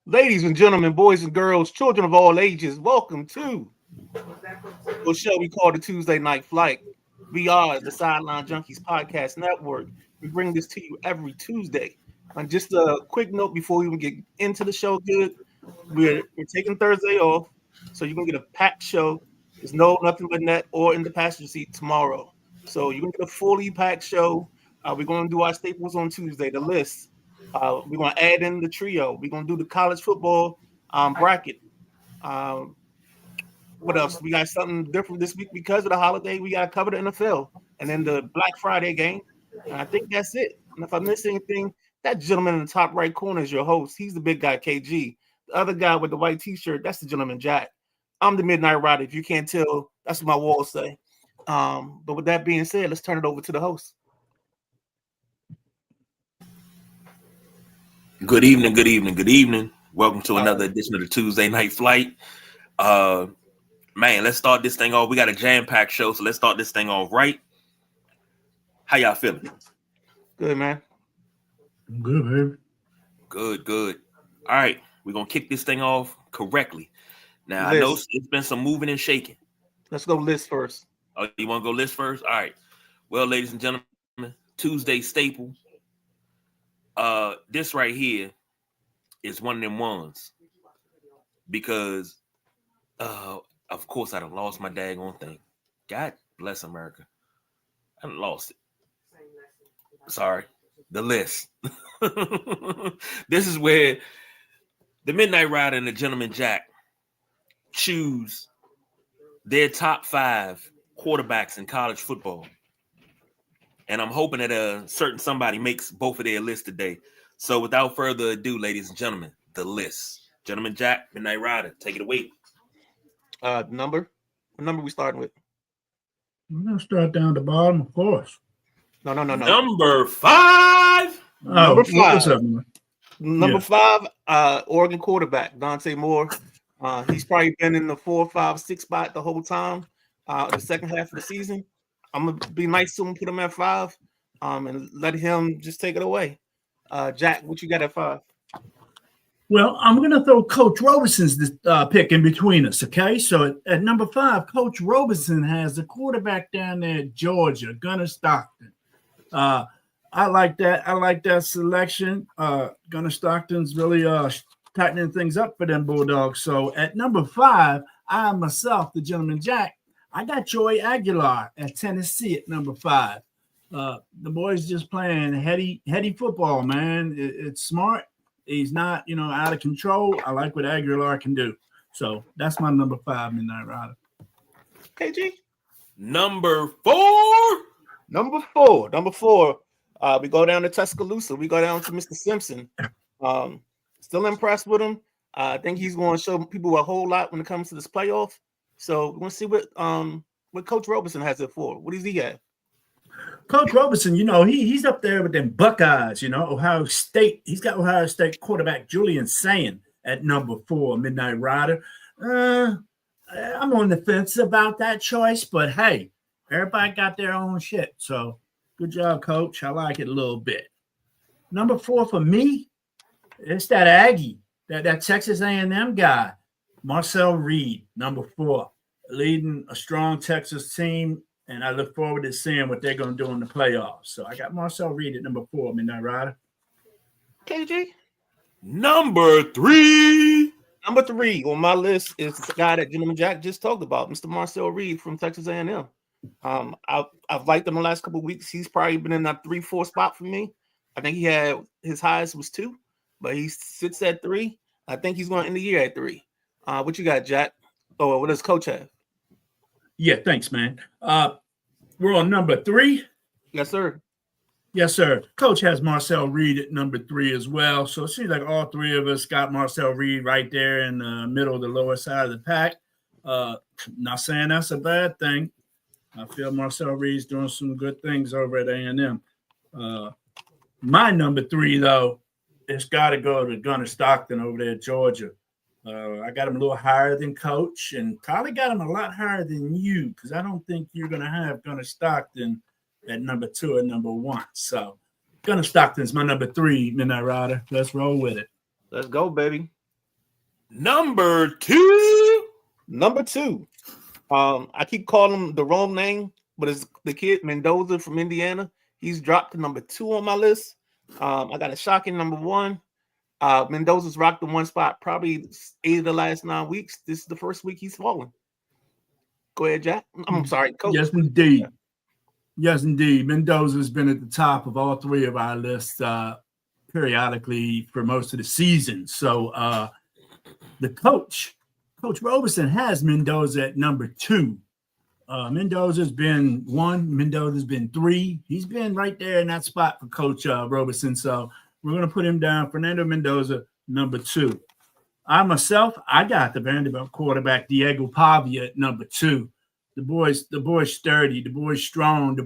Ladies and gentlemen, boys and girls, children of all ages, welcome to a show we call the Tuesday Night Flight. We are the Sideline Junkies Podcast Network. We bring this to you every Tuesday. And just a quick note before we even get into the show, good. We're taking Thursday off, so you're gonna get a packed show. There's no nothing but net or in the passenger seat tomorrow. So you're gonna get a fully packed show. We're gonna do our staples on Tuesday, the list. We're gonna add in the trio. We're gonna do the college football bracket. Um, what else? We got something different this week because of the holiday. We got to cover the NFL and then the Black Friday game. And I think that's it. And if I miss anything, that gentleman in the top right corner is your host. He's the big guy, KG. The other guy with the white t-shirt, that's the gentleman, Jack. I'm the Midnight Rider. If you can't tell, that's what my walls say. But with that being said, let's turn it over to the host. Good evening, good evening, good evening. Welcome to another edition of the Tuesday Night Flight. Man, let's start this thing off. We got a jam-packed show, so let's start this thing off right. How y'all feeling? Good, man. I'm good, baby. Good. All right, we're going to kick this thing off correctly. Now, I know it's been some moving and shaking. Let's go list first. Oh, you want to go list first? All right. Well, ladies and gentlemen, Tuesday staple. This right here is one of them ones because of course I done lost my daggone thing. God bless America. I done lost it. Sorry. The list. This is where the Midnight Rider and the Gentleman Jack choose their top 5 quarterbacks in college football. And I'm hoping that a certain somebody makes both of their lists today. So without further ado, ladies and gentlemen, the list. Gentleman Jack, Midnight Rider, take it away. Number? What number we starting with? I'm going to start down the bottom, of course. No. Number 5. Number 5. Number Yeah. 5, Oregon quarterback, Dante Moore. He's probably been in the 4, 5, 6 spot the whole time, the second half of the season. I'm going to be nice to him, put him at 5, and let him just take it away. Jack, what you got at 5? Well, I'm going to throw Coach Robison's pick in between us, okay? So at number 5, Coach Robinson has the quarterback down there at Georgia, Gunnar Stockton. I like that. I like that selection. Gunnar Stockton's really tightening things up for them Bulldogs. So at number 5, I myself, the Gentleman Jack, I got Joey Aguilar at Tennessee at number 5. The boy's just playing heady football, man. It's smart. He's not, out of control. I like what Aguilar can do. So that's my number 5, Midnight Rider. KG? Number 4. Number four. We go down to Tuscaloosa. We go down to Mr. Simpson. Still impressed with him. I think he's going to show people a whole lot when it comes to this playoff. So we're going to see what Coach Robinson has it for. What does he have? Coach Robinson, he's up there with them Buckeyes, Ohio State. He's got Ohio State quarterback Julian Sayin at number 4, Midnight Rider. I'm on the fence about that choice, but hey, everybody got their own shit. So good job, Coach. I like it a little bit. Number 4 for me, it's that Aggie, that Texas A&M guy, Marcel Reed, number 4, leading a strong Texas team. And I look forward to seeing what they're going to do in the playoffs. So I got Marcel Reed at number 4, Midnight Rider. KG? Number 3. Number 3 on my list is the guy that Gentleman Jack just talked about, Mr. Marcel Reed from Texas A&M. I've liked him the last couple of weeks. He's probably been in that 3-4 spot for me. I think he had his highest was 2, but he sits at 3. I think he's going to end the year at 3. What you got, Jack? Oh, what does Coach have? Yeah, thanks, man. We're on number 3. Yes, sir. Yes, sir. Coach has Marcel Reed at number 3 as well. So it seems like all 3 of us got Marcel Reed right there in the middle of the lower side of the pack. Not saying that's a bad thing. I feel Marcel Reed's doing some good things over at A&M. My number 3, though, it's got to go to Gunnar Stockton over there at Georgia. I got him a little higher than Coach, and probably got him a lot higher than you, because I don't think you're going to have Gunnar Stockton at number 2 and number 1. So Gunnar Stockton's my number 3, Midnight Rider. Let's roll with it. Let's go, baby. Number 2. Number 2. I keep calling him the wrong name, but it's the kid Mendoza from Indiana. He's dropped to number 2 on my list. I got a shocking number 1. Mendoza's rocked the 1 spot probably 8 of the last 9 weeks. This is the first week he's fallen. Go ahead, Jack. I'm sorry, Coach. Yes, indeed. Yes, indeed. Mendoza's been at the top of all 3 of our lists periodically for most of the season. So the Coach Robeson, has Mendoza at number 2. Mendoza's been 1. Mendoza's been 3. He's been right there in that spot for Coach Robeson. So we're going to put him down. Fernando Mendoza, number 2. I got the Vanderbilt quarterback Diego Pavia at number 2. The boy's sturdy. The boy's strong.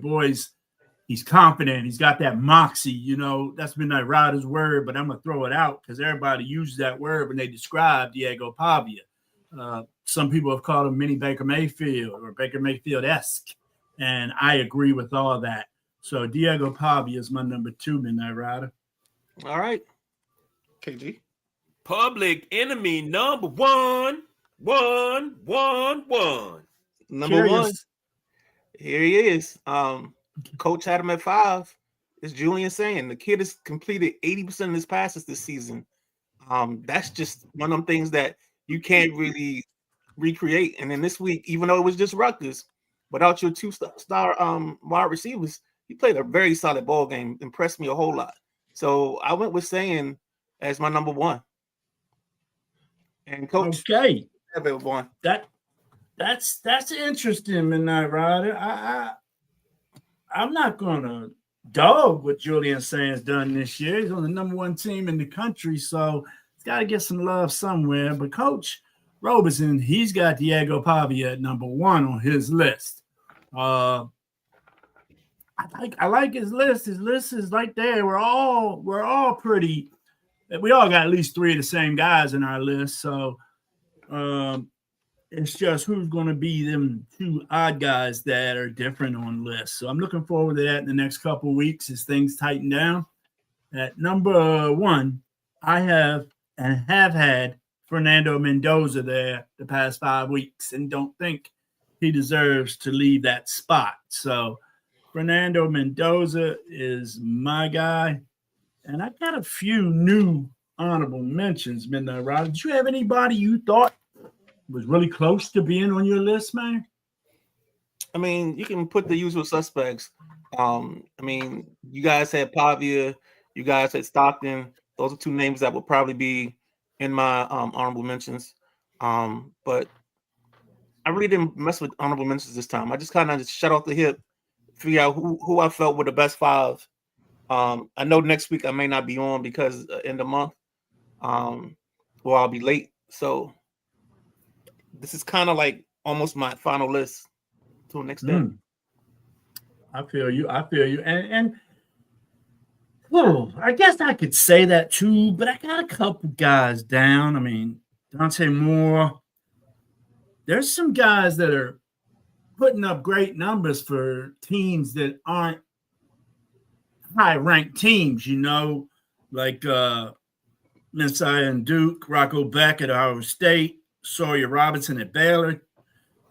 He's confident. He's got that moxie. You know, that's Midnight Rider's word, but I'm going to throw it out because everybody uses that word when they describe Diego Pavia. Some people have called him mini Baker Mayfield or Baker Mayfield-esque, and I agree with all that. So Diego Pavia is my number 2 Midnight Rider. All right. KG. Public Enemy number 1. Number 1. Here he is. Coach had him at 5. It's Julian saying the kid has completed 80% of his passes this season. That's just one of them things that you can't really recreate. And then this week, even though it was just Rutgers, without your 2-star wide receivers, he played a very solid ball game. Impressed me a whole lot. So I went with saying as my number 1. And Coach, okay, one. That's interesting, Midnight Rider. I'm not gonna dog what Julian Sands done this year. He's on the number 1 team in the country, so he's got to get some love somewhere. But Coach Robeson, he's got Diego Pavia at number 1 on his list. I like his list. His list is right there. We're all pretty. We all got at least 3 of the same guys in our list. So it's just who's going to be them 2 odd guys that are different on lists. So I'm looking forward to that in the next couple of weeks as things tighten down. At number 1, I have had Fernando Mendoza there the past 5 weeks and don't think he deserves to leave that spot. So Fernando Mendoza is my guy. And I got a few new honorable mentions, Midnight Rider. Did you have anybody you thought was really close to being on your list, man? I mean, you can put the usual suspects. I mean, you guys had Pavia, you guys had Stockton. Those are 2 names that will probably be in my honorable mentions. But I really didn't mess with honorable mentions this time. I just kind of just shut off the hip, figure out who I felt were the best 5. I know next week I may not be on because in the month, or I'll be late. So this is kind of like almost my final list to an extent. I feel you. And I guess I could say that too, but I got a couple guys down. I mean, Dante Moore. There's some guys that are putting up great numbers for teams that aren't high-ranked teams, you know, like Messiah and Duke, Rocco Beck at Ohio State, Sawyer Robinson at Baylor.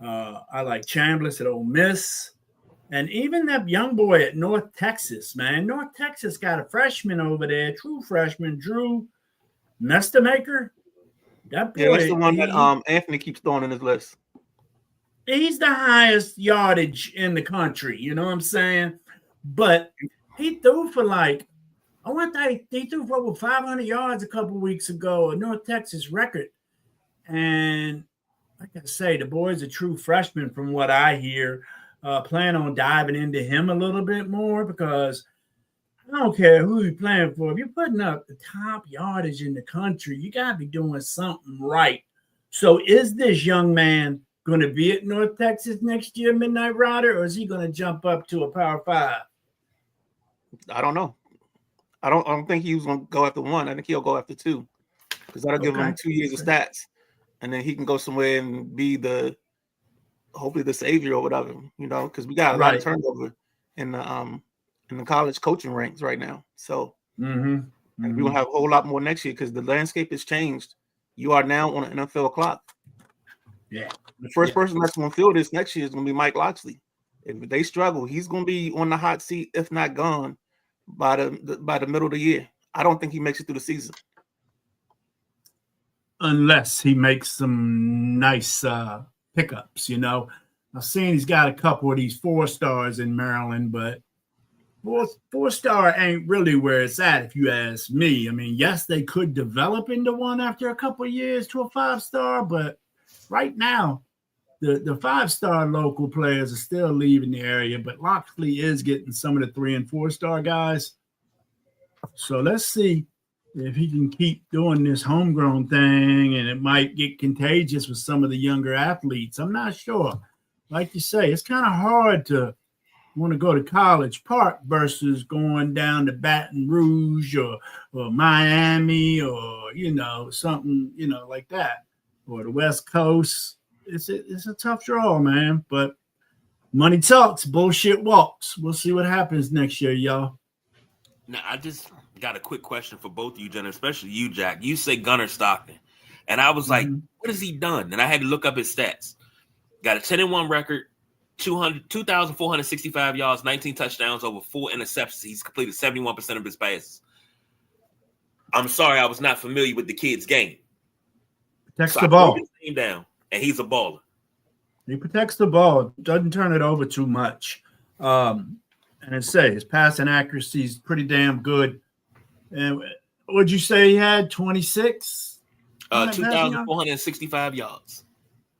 I like Chambliss at Ole Miss. And even that young boy at North Texas, man. North Texas got a freshman over there, true freshman, Drew Mestermaker. That boy, that's the one that Anthony keeps throwing in his list. He's the highest yardage in the country, you know what I'm saying? But he threw for he threw for over 500 yards a couple weeks ago, a North Texas record. And like I say, the boy's a true freshman from what I hear. Plan on diving into him a little bit more because I don't care who you're playing for. If you're putting up the top yardage in the country, you got to be doing something right. So is this young man going to be at North Texas next year, Midnight Rider, or is he going to jump up to a Power 5? I don't know. I don't think he was going to go after 1. I think he'll go after 2 because that'll give him 2 years of stats, and then he can go somewhere and be hopefully the savior or whatever, you know, because we got a lot of turnover in the college coaching ranks right now. So and we're gonna have a whole lot more next year because the landscape has changed. you are now on an NFL clock. Yeah. The first person that's going to feel this next year is going to be Mike Locksley. If they struggle, he's going to be on the hot seat, if not gone, by the middle of the year. I don't think he makes it through the season. Unless he makes some nice pickups, I've seen he's got a couple of these 4-stars in Maryland, but four-star ain't really where it's at, if you ask me. I mean, yes, they could develop into one after a couple of years to a 5-star, but right now, the 5-star local players are still leaving the area, but Locksley is getting some of the 3- and 4-star guys. So let's see if he can keep doing this homegrown thing, and it might get contagious with some of the younger athletes. I'm not sure. Like you say, it's kind of hard to want to go to College Park versus going down to Baton Rouge or Miami or, something, like that, or the West Coast. It's a tough draw, man, but money talks, bullshit walks. We'll see what happens next year, y'all. Now, I just got a quick question for both of you, Jen, especially you, Jack. You say Gunnar Stockton, and I was like, what has he done? And I had to look up his stats. Got a 10-1 record, 2,465 yards, 19 touchdowns, over 4 interceptions. He's completed 71% of his passes. I'm sorry, I was not familiar with the kid's game. Protects the ball. I broke his team down, and he's a baller. He protects the ball, doesn't turn it over too much. And his passing accuracy is pretty damn good. And what'd you say he had? 26? 2,465 yards.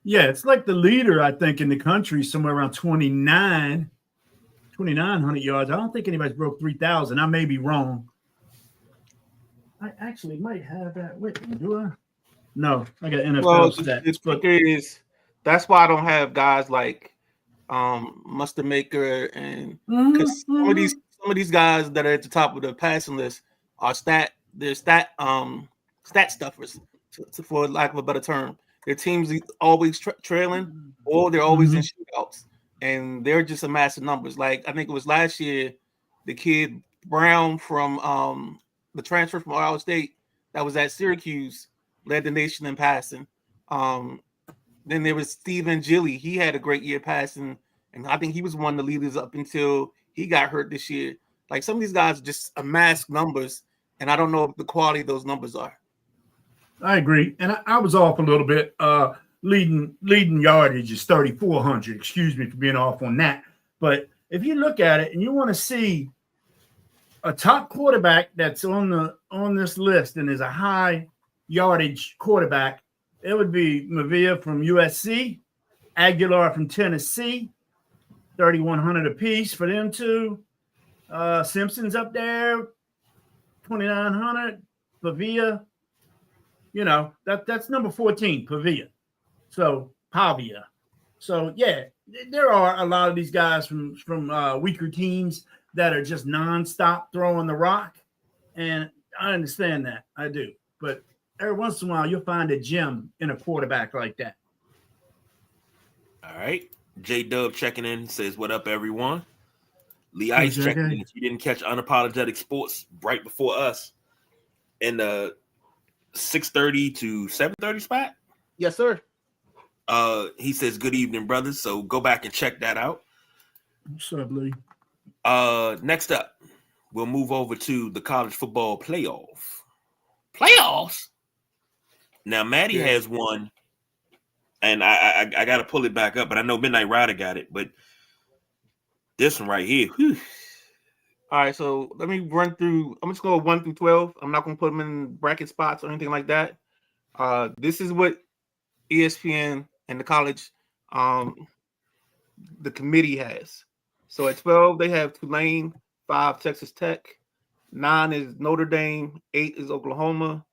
Yeah, it's like the leader, I think, in the country, somewhere around 2,900 yards. I don't think anybody's broke 3,000. I may be wrong. I actually might have that with me. Do I? No, I got NFL stats. That's why I don't have guys like Mustard Maker and because some of these guys that are at the top of the passing list are stat stuffers, for lack of a better term. Their teams always trailing, or they're always in shootouts, and they're just a massive numbers. Like I think it was last year, the kid Brown from the transfer from Ohio State that was at Syracuse led the nation in passing. Then there was Stephen Gilly. He had a great year passing, and I think he was one of the leaders up until he got hurt this year. Like some of these guys just amass numbers, and I don't know the quality of those numbers are. I agree, and I was off a little bit. Leading yardage is 3,400. Excuse me for being off on that. But if you look at it and you want to see a top quarterback that's on this list and is a high yardage quarterback, it would be Mavia from USC, Aguilar from Tennessee, 3,100 apiece for them two. Simpson's up there, 2,900. Pavia. That's number 14, Pavia. So Pavia. So yeah, there are a lot of these guys from weaker teams that are just nonstop throwing the rock, and I understand that. I do, but every once in a while you'll find a gem in a quarterback like that. All right, J Dub checking in says, "What up, everyone?" Lee Ice checking in. If you didn't catch Unapologetic Sports right before us in the 6:30 to 7:30 spot. Yes, sir. He says, "Good evening, brothers." So go back and check that out. What's up, Lee? Next up, we'll move over to the college football playoffs. Now, Maddie has one, and I got to pull it back up, but I know Midnight Rider got it. But this one right here, whew. All right, so let me run through. I'm just going to go 1 through 12. I'm not going to put them in bracket spots or anything like that. This is what ESPN and the college, the committee has. So at 12, they have Tulane, 5 Texas Tech, 9 is Notre Dame, 8 is Oklahoma,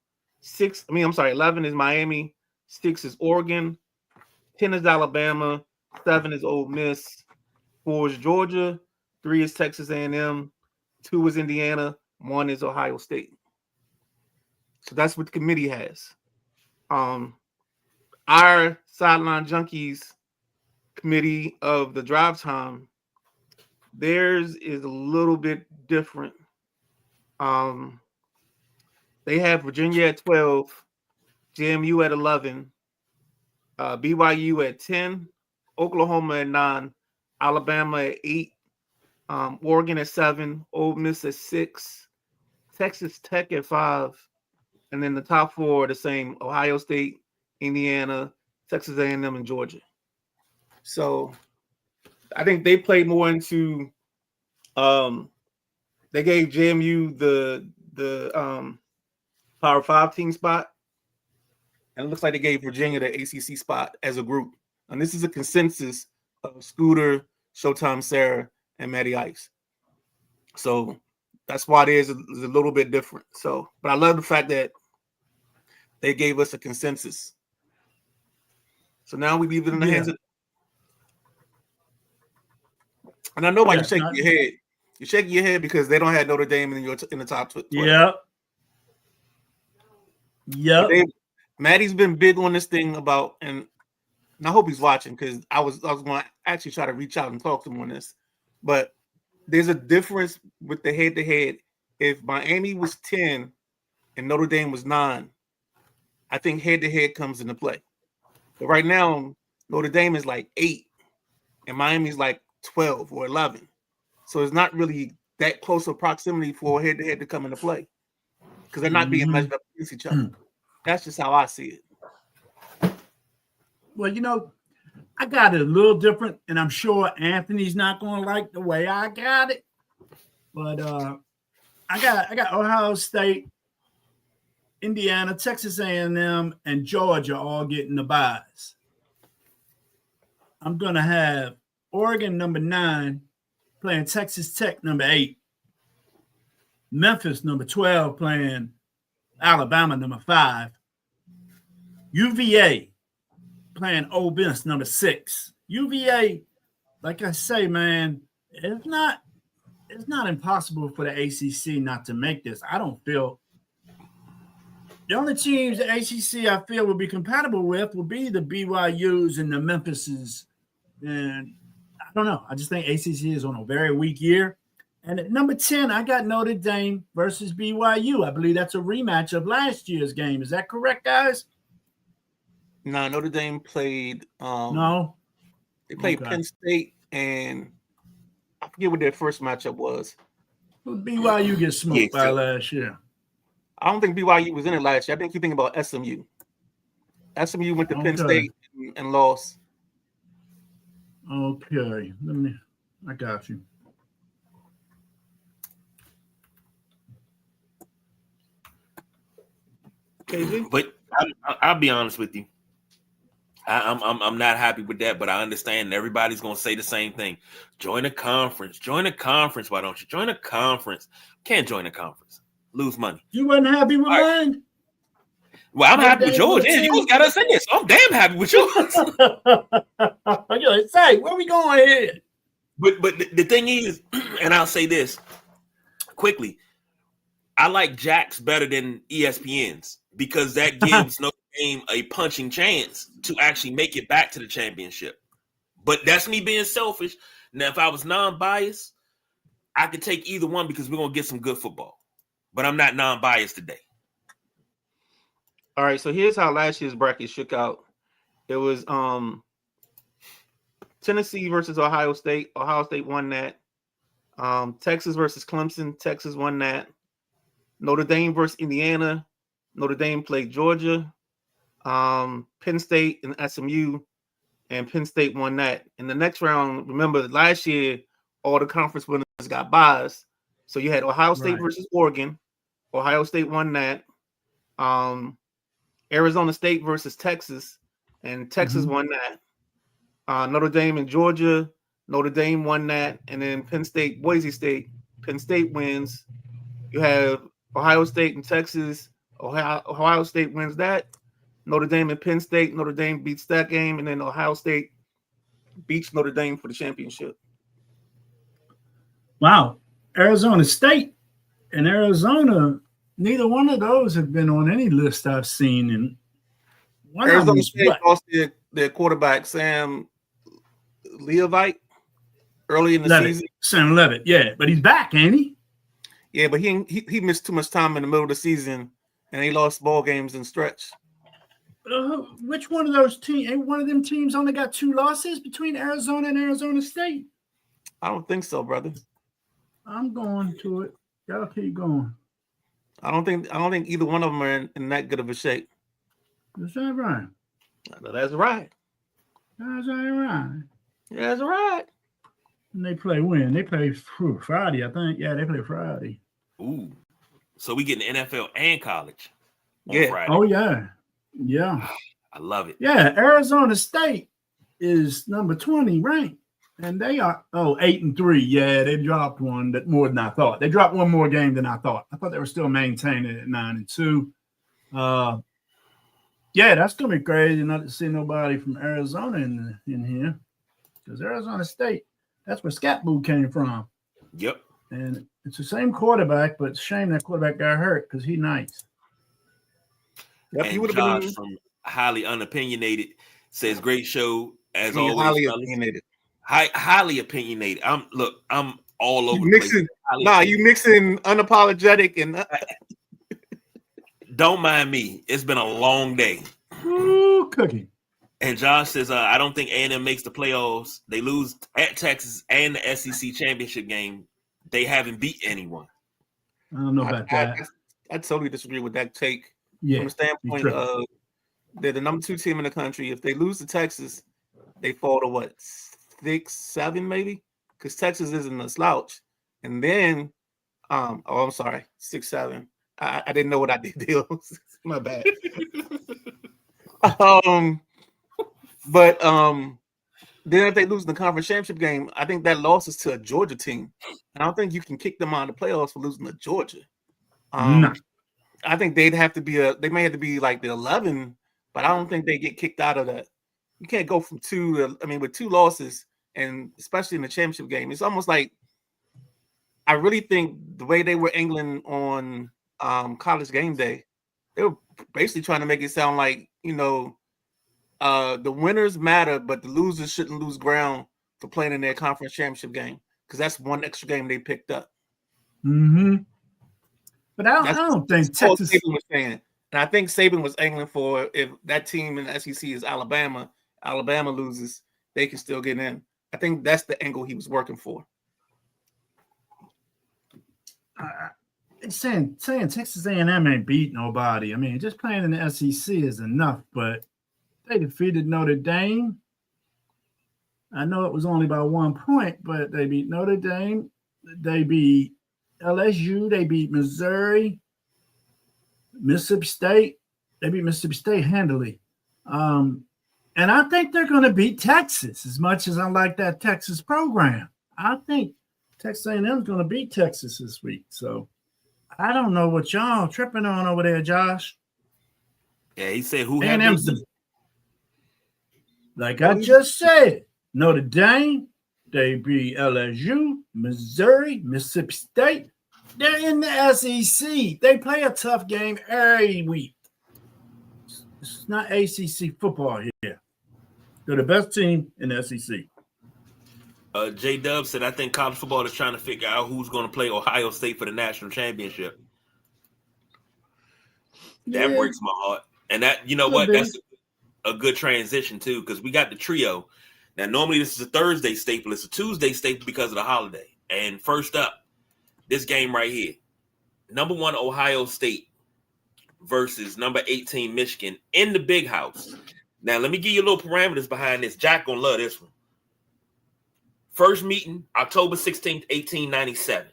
11 is Miami, 6 is Oregon, 10 is Alabama, 7 is Ole Miss, 4 is Georgia, 3 is Texas A&M, 2 is Indiana, 1 is Ohio State. So that's what the committee has. Our Sideline Junkies committee of the drive time, theirs is a little bit different. They have Virginia at 12, JMU at 11, BYU at 10, Oklahoma at 9, Alabama at 8, Oregon at 7, Ole Miss at 6, Texas Tech at 5, and then the top 4 are the same: Ohio State, Indiana, Texas A&M, and Georgia. So I think they played more into they gave JMU the Power 5 team spot, and it looks like they gave Virginia the ACC spot as a group. And this is a consensus of Scooter, Showtime Sarah, and Matty Ice. So that's why it is a little bit different. So, but I love the fact that they gave us a consensus. So now we leave it in the hands of. And I know why you're shaking your head. You're shaking your head because they don't have Notre Dame in the top 12. Yep. Maddie's been big on this thing about, and I hope he's watching because I was going to actually try to reach out and talk to him on this. But there's a difference with the head-to-head. If Miami was 10 and Notre Dame was 9, I think head-to-head comes into play. But right now, Notre Dame is like 8, and Miami's like 12 or 11. So it's not really that close of proximity for head-to-head to come into play because they're not being measured up against each other. That's just how I see it. Well, I got it a little different, and I'm sure Anthony's not going to like the way I got it. But I got Ohio State, Indiana, Texas A&M, and Georgia all getting the buys. I'm going to have Oregon number 9 playing Texas Tech number 8. Memphis number 12 playing Alabama number 5. UVA playing Ole Miss number 6. UVA, like I say, man, it's not impossible for the ACC not to make this. I don't feel the only teams the ACC I feel will be compatible with will be the BYUs and the Memphises. And I don't know. I just think ACC is on a very weak year. And at number 10, I got Notre Dame versus BYU. I believe that's a rematch of last year's game. Is that correct, guys? No, Notre Dame played. No, they played Penn State, and I forget what their first matchup was. BYU gets smoked by last year. I don't think BYU was in it last year. I think you're thinking about SMU. SMU went to Penn State and lost. Okay, I got you. KG? But I'll be honest with you. I'm not happy with that, but I understand everybody's gonna say the same thing. Join a conference. Join a conference. Why don't you join a conference? Can't join a conference. Lose money. You wasn't happy with mine? Well, I'm happy with yours. Yeah, yours got us in this. I'm damn happy with yours. Say, where we going here? But the thing is, and I'll say this quickly, I like Jack's better than ESPN's because that gives Notre Dame a punching chance to actually make it back to the championship. But that's me being selfish. Now, if I was non-biased, I could take either one because we're going to get some good football. But I'm not non-biased today. All right, so here's how last year's bracket shook out. It was Tennessee versus Ohio State. Ohio State won that. Texas versus Clemson. Texas won that. Notre Dame versus Indiana. Notre Dame played Georgia. Penn State and SMU, and Penn State won that. In the next round, remember last year, all the conference winners got buys. So you had Ohio State versus Oregon. Ohio State won that. Arizona State versus Texas, and Texas won that. Notre Dame and Georgia, Notre Dame won that. And then Penn State, Boise State, Penn State wins. You have Ohio State and Texas. Ohio State wins that. Notre Dame and Penn State. Notre Dame beats that game, and then Ohio State beats Notre Dame for the championship. Wow. Arizona State and Arizona, neither one of those have been on any list I've seen. And Arizona State lost their quarterback, Sam Leavitt, early in the season. Sam Leavitt, yeah. But he's back, ain't he? Yeah, but he missed too much time in the middle of the season, and he lost ball games in stretch. Which one of those teams? Ain't one of them teams only got 2 losses between Arizona and Arizona State? I don't think so, brother. I'm going to it. Y'all keep going. I don't think either one of them are in that good of a shape. Is that right? No, that's right. That's right. That's right. And they play when? They play Friday, I think. Yeah, they play Friday. Ooh. So we getting NFL and college on Yeah. Friday. Oh, yeah. Yeah. I love it. Yeah, Arizona State is number 20 ranked. And they are 8-3. Yeah, they dropped one that more than I thought. They dropped one more game than I thought. I thought they were still maintaining it at 9-2. Yeah, that's gonna be crazy not to see nobody from Arizona in here. Because Arizona State, that's where Scatboo came from. Yep. And it's the same quarterback, but it's a shame that quarterback got hurt because he's nice. Yep, he And would have Josh been from Highly Unopinionated says, great show as I mean, always. highly fellas." opinionated. Highly opinionated. I'm all over You the place. mixing, Highly you opinionated. mixing unapologetic and Don't mind me. It's been a long day. Ooh, cookie. And Josh says, I don't think A&M makes the playoffs. They lose at Texas and the SEC championship game. They haven't beat anyone. I don't know about that. I totally disagree with that take. Yeah. From the standpoint tripping. of they're the number 2 team in the country. If they lose to Texas, they fall to what, 6, 7 maybe? Because Texas isn't a slouch. And then, I'm sorry, 6, 7. I didn't know what I did. My bad. But then if they lose in the conference championship game, I think that loss is to a Georgia team. And I don't think you can kick them out of the playoffs for losing to Georgia. No. I think they may have to be like the 11, but I don't think they get kicked out of that. You can't go from 2 with 2 losses, and especially in the championship game. It's almost like I really think the way they were angling on College Game Day, they were basically trying to make it sound like, the winners matter, but the losers shouldn't lose ground for playing in their conference championship game, because that's one extra game they picked up. Mm-hmm. But I don't think Texas. Saban was saying, and I think Saban was angling for, if that team in the SEC is Alabama loses, they can still get in. I think that's the angle he was working for. Saying Texas A&M ain't beat nobody. I mean, just playing in the SEC is enough, but they defeated Notre Dame. I know it was only by 1 point, but they beat Notre Dame. They beat LSU. They beat Missouri. Mississippi State. They beat Mississippi State handily. And I think they're going to beat Texas, as much as I like that Texas program. I think Texas A&M is going to beat Texas this week. So I don't know what y'all tripping on over there, Josh. Yeah, he said who A&M's like I just said, Notre Dame, they beat LSU, Missouri, Mississippi State. They're in the SEC. They play a tough game every week. It's not ACC football here. They're the best team in the SEC. J Dub said, I think college football is trying to figure out who's going to play Ohio State for the national championship. That breaks my heart. And that, you know what? That's a good transition too, because we got the trio. Now, normally this is a Thursday staple. It's a Tuesday staple because of the holiday. And first up, this game right here. Number 1, Ohio State versus number 18, Michigan in the Big House. Now, let me give you a little parameters behind this. Jack gonna love this one. First meeting, October 16th, 1897.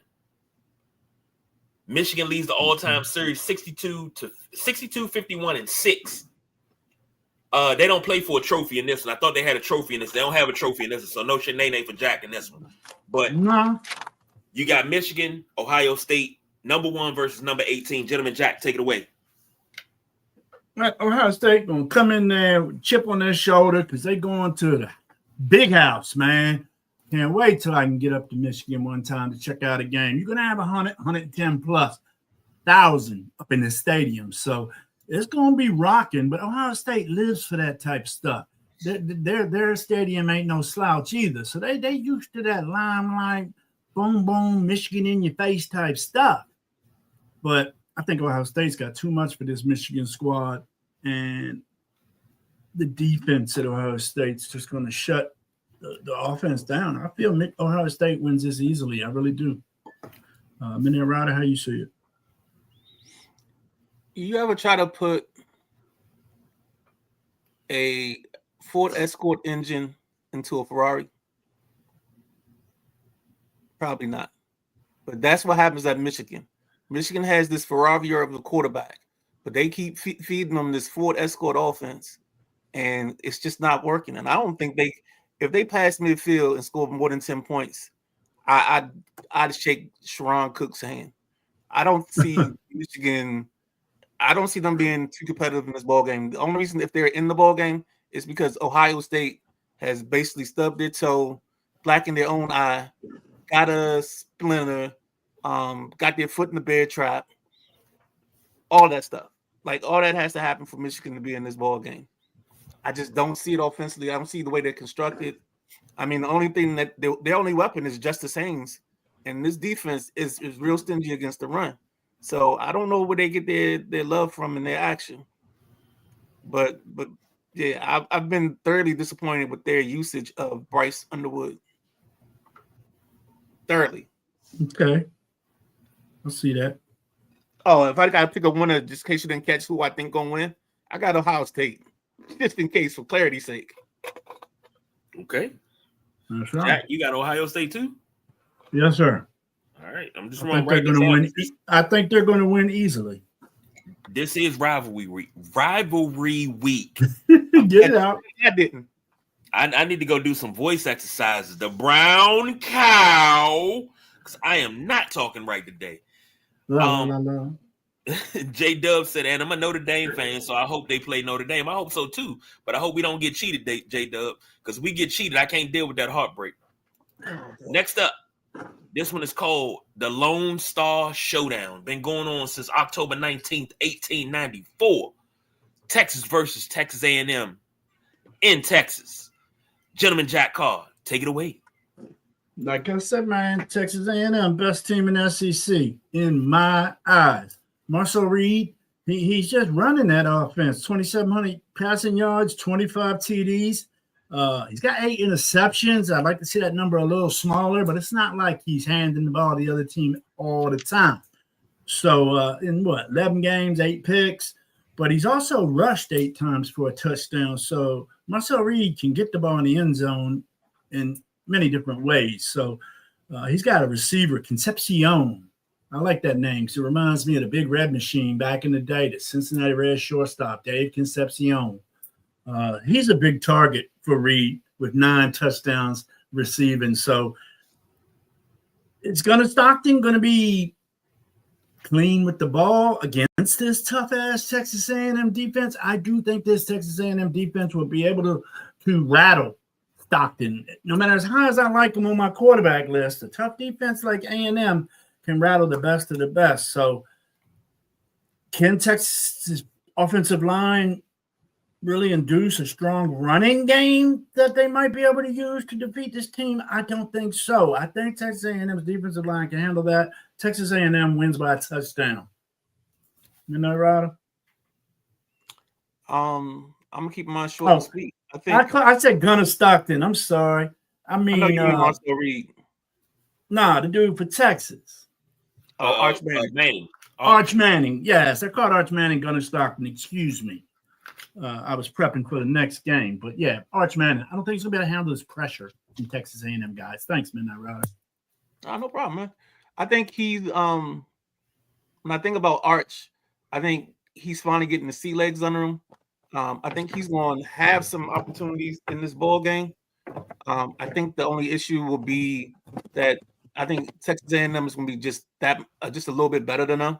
Michigan leads the all-time series 62-51-6. They don't play for a trophy in this one. I thought they had a trophy in this. They don't have a trophy in this one, so no shenanigans for Jack in this one. But no. You got Michigan, Ohio State, number 1 versus number 18. Gentleman, Jack, take it away. Ohio State going to come in there with a chip on their shoulder because they going to the Big House, man. Can't wait till I can get up to Michigan one time to check out a game. You're going to have 100, 110 plus thousand up in the stadium. So it's going to be rocking, but Ohio State lives for that type of stuff. Their stadium ain't no slouch either. So they used to that limelight, boom, boom, Michigan in your face type stuff. But I think Ohio State's got too much for this Michigan squad. And the defense at Ohio State's just going to shut the offense down. I feel Ohio State wins this easily. I really do. Minnie Ryder, how you see it? You ever try to put a Ford Escort engine into a Ferrari? Probably not. But that's what happens at Michigan. Michigan has this Ferrari of the quarterback, but they keep feeding them this Ford Escort offense, and it's just not working. And I don't think if they pass midfield and score more than 10 points, I'd shake Sharon Cook's hand. I don't see Michigan. I don't see them being too competitive in this ball game. The only reason if they're in the ball game is because Ohio State has basically stubbed their toe, blackened their own eye, got a splinter, got their foot in the bear trap, all that stuff. Like all that has to happen for Michigan to be in this ball game. I just don't see it offensively. I don't see the way they're constructed. I mean, the only thing that their only weapon is Justice Haynes, and this defense is real stingy against the run. So I don't know where they get their love from in their action. But yeah, I've been thoroughly disappointed with their usage of Bryce Underwood. Thoroughly. Okay. I'll see that. Oh, if I got to pick a winner, just in case you didn't catch who I think gonna win, I got Ohio State. Just in case, for clarity's sake. Okay. That's right. Jack, you got Ohio State too? Yes, sir. All right. I'm just I wrong. think they're going to win. I think they're going to win easily. This is rivalry week. Rivalry week. Get it out. I didn't. I need to go do some voice exercises. The brown cow, because I am not talking right today. J Dub said, and I'm a Notre Dame fan, so I hope they play Notre Dame. I hope so too, but I hope we don't get cheated, J Dub, because we get cheated, I can't deal with that heartbreak. Next up, this one is called the Lone Star Showdown. Been going on since October 19th, 1894. Texas versus Texas A&M in Texas. Gentleman Jack Carr, take it away. Like I said, man, Texas A&M, best team in SEC in my eyes. Marcel Reed, he's just running that offense. 2,700 passing yards, 25 TDs. He's got 8 interceptions. I'd like to see that number a little smaller, but it's not like he's handing the ball to the other team all the time. So in 11 games, 8 picks, but he's also rushed 8 times for a touchdown. So Marcel Reed can get the ball in the end zone in many different ways. So he's got a receiver, Concepcion. I like that name because it reminds me of the Big Red Machine back in the day, the Cincinnati Reds shortstop, Dave Concepcion. He's a big target for Reed with 9 touchdowns receiving. So it's Stockton going to be clean with the ball against this tough-ass Texas A&M defense. I do think this Texas A&M defense will be able to rattle Stockton. No matter as high as I like him on my quarterback list, a tough defense like A&M can rattle the best of the best. So can Texas' offensive line really induce a strong running game that they might be able to use to defeat this team? I don't think so. I think Texas A&M's defensive line can handle that. Texas A&M wins by a touchdown. You know, Ryder? I'm gonna keep mine short and sweet. I said Gunnar Stockton. I'm sorry. I mean, Marcel Reed. Nah, the dude for Texas. Arch Manning. Arch Manning. Yes, I called Arch Manning Gunnar Stockton. Excuse me. I was prepping for the next game, but yeah, Arch Manning. I don't think he's gonna be able to handle this pressure from Texas A&M guys. Thanks, Midnight Rider. No problem, man. I think he's when I think about Arch, I think he's finally getting the sea legs under him. I think he's going to have some opportunities in this ball game. I think the only issue will be that I think Texas A&M is going to be just a little bit better than them.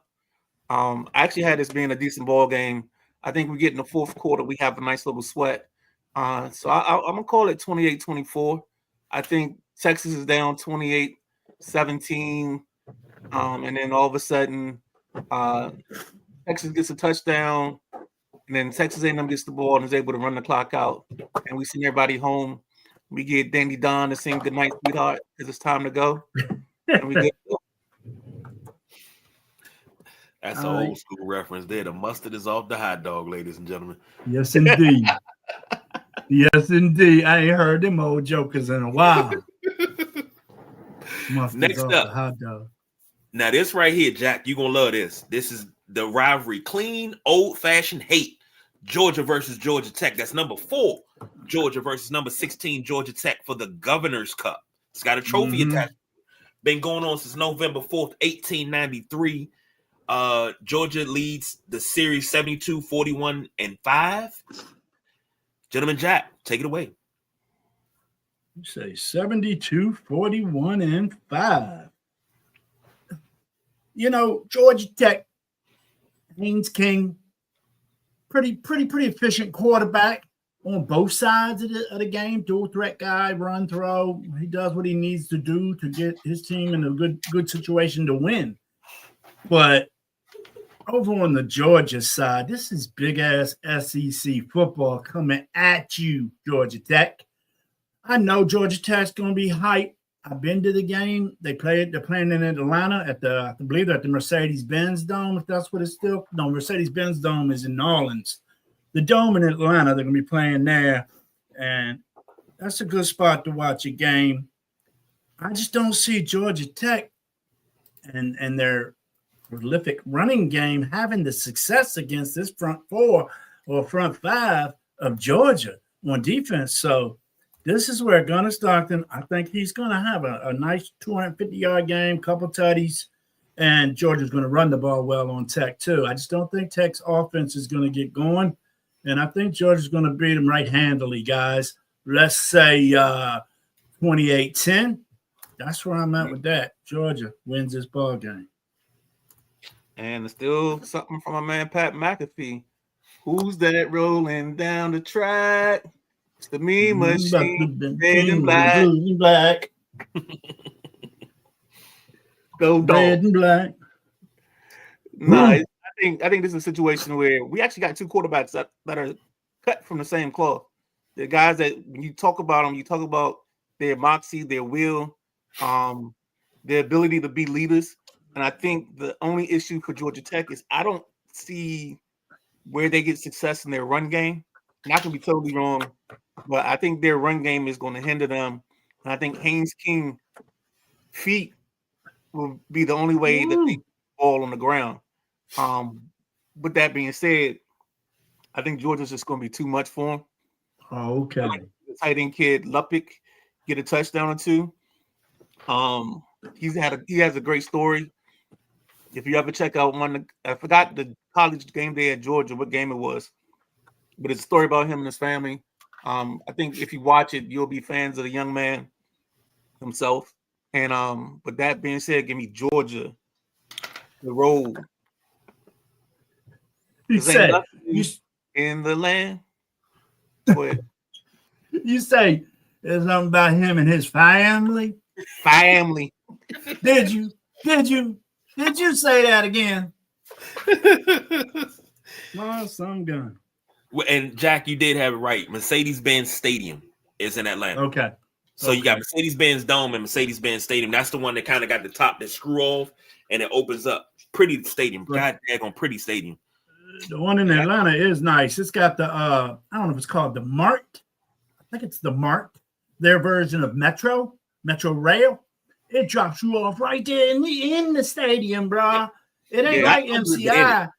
I actually had this being a decent ball game. I think we get in the fourth quarter, we have a nice little sweat. So I'm going to call it 28-24. I think Texas is down 28-17. And then all of a sudden, Texas gets a touchdown. And then Texas A&M gets the ball and is able to run the clock out. And we send everybody home. We get Danny Don to sing "Good Night, Sweetheart" because it's time to go. And we get That's an old school reference there. The mustard is off the hot dog, ladies and gentlemen. Yes, indeed. Yes, indeed. I ain't heard them old jokers in a while. Next off up. the hot dog. Now, this right here, Jack, you're going to love this. This is the rivalry. Clean, old-fashioned hate. Georgia versus Georgia Tech. That's number 4. Georgia versus number 16, Georgia Tech for the Governor's Cup. It's got a trophy attached. Been going on since November 4th, 1893. Georgia leads the series 72, 41, and 5. Gentleman Jack, take it away. You say 72, 41, and 5. You know, Georgia Tech, Haynes King, pretty efficient quarterback on both sides of the game. Dual threat guy, run, throw. He does what he needs to do to get his team in a good situation to win. But over on the Georgia side, this is big-ass SEC football coming at you, Georgia Tech. I know Georgia Tech's going to be hyped. I've been to the game. They're playing in Atlanta I believe they're at the Mercedes-Benz Dome, if that's what it's still. No, Mercedes-Benz Dome is in New Orleans. The Dome in Atlanta, they're going to be playing there, and that's a good spot to watch a game. I just don't see Georgia Tech and their prolific running game having the success against this front 4 or front 5 of Georgia on defense. So this is where Gunnar Stockton, I think he's going to have a nice 250-yard game, couple tutties, and Georgia's going to run the ball well on Tech too. I just don't think Tech's offense is going to get going, and I think Georgia's going to beat them right handily, guys. Let's say 28-10. That's where I'm at with that. Georgia wins this ball game. And still something from my man Pat McAfee. Who's that rolling down the track? It's the Mean Machine, red and black. Blue and black. Go dog. Red and black. No, I think this is a situation where we actually got 2 quarterbacks that are cut from the same cloth. The guys that when you talk about them, you talk about their moxie, their will, their ability to be leaders. And I think the only issue for Georgia Tech is I don't see where they get success in their run game. And I can be totally wrong, but I think their run game is going to hinder them. And I think Haynes King feet will be the only way that they ball on the ground. With that being said, I think Georgia's just going to be too much for him. Oh, okay. The tight end kid Luppick get a touchdown or 2. He has a great story. If you ever check out I forgot the college game day at Georgia, what game it was, but it's a story about him and his family. I think if you watch it, you'll be fans of the young man himself. And but that being said, give me Georgia, the road. You say in the land. You say there's something about him and his family. Family. Did you say that again? My son gun. And Jack, you did have it right. Mercedes-Benz Stadium is in Atlanta. Okay. So you got Mercedes-Benz Dome and Mercedes-Benz Stadium. That's the one that kind of got the top that screw off and it opens up. Pretty stadium. God daggone pretty stadium. The one in Atlanta is nice. It's got the I don't know if it's called the Mart. I think it's the Mart. Their version of Metro Rail. It drops you off right there in the stadium, bro. It ain't like MCI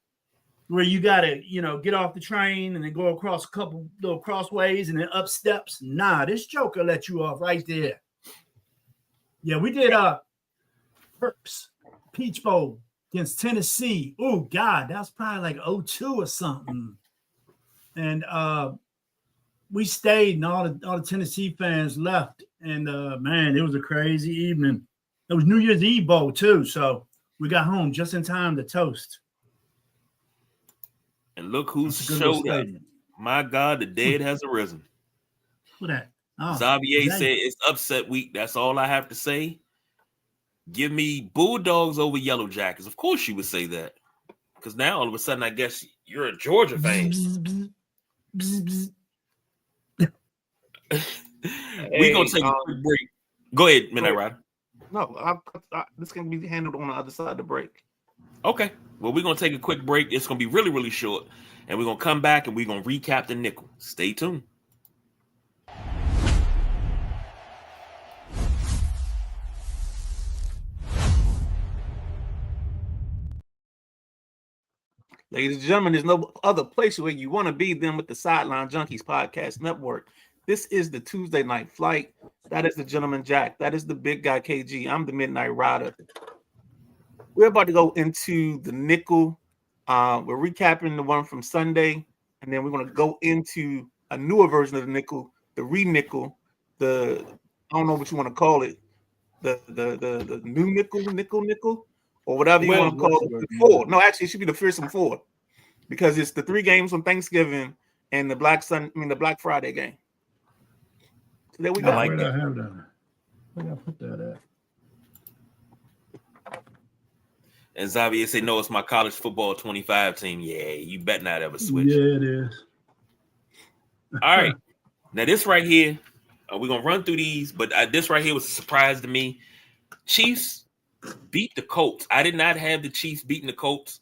where you gotta, get off the train and then go across a couple little crossways and then up steps. Nah, this joker let you off right there. Yeah, we did Perps Peach Bowl against Tennessee. Oh God, that was probably like 02 or something. And we stayed and all the Tennessee fans left. And man, it was a crazy evening. It was New Year's Eve Bowl too, so we got home just in time to toast. And look who showed up. My God, the dead has arisen. Who that? Oh, Xavier said it's upset week. That's all I have to say. Give me Bulldogs over Yellow Jackets. Of course you would say that. Because now all of a sudden, I guess you're a Georgia fan. We're going to take a quick break. Go ahead, Midnight Rider. No, this can be handled on the other side of the break. Okay. Well, we're going to take a quick break. It's going to be really, really short. And we're going to come back and we're going to recap the nickel. Stay tuned. Ladies and gentlemen, there's no other place where you want to be than with the Sideline Junkies Podcast Network. This is the Tuesday Night Flight. That is the Gentleman Jack. That is the big guy KG. I'm the Midnight Rider. We're about to go into the nickel. We're recapping the one from Sunday, and then we're going to go into a newer version of the nickel, the re-nickel, I don't know what you want to call it, the new nickel, or whatever you want to call it. The four. No, actually, it should be the Fearsome Four, because it's the 3 games on Thanksgiving and the Black Friday game. So there we go. Where did I have that? Where did I put that at? And Xavier say, no, it's my college football 25 team. Yeah, you bet not ever switch. Yeah, it is. All right. Now, this right here, we're going to run through these, but this right here was a surprise to me. Chiefs beat the Colts. I did not have the Chiefs beating the Colts.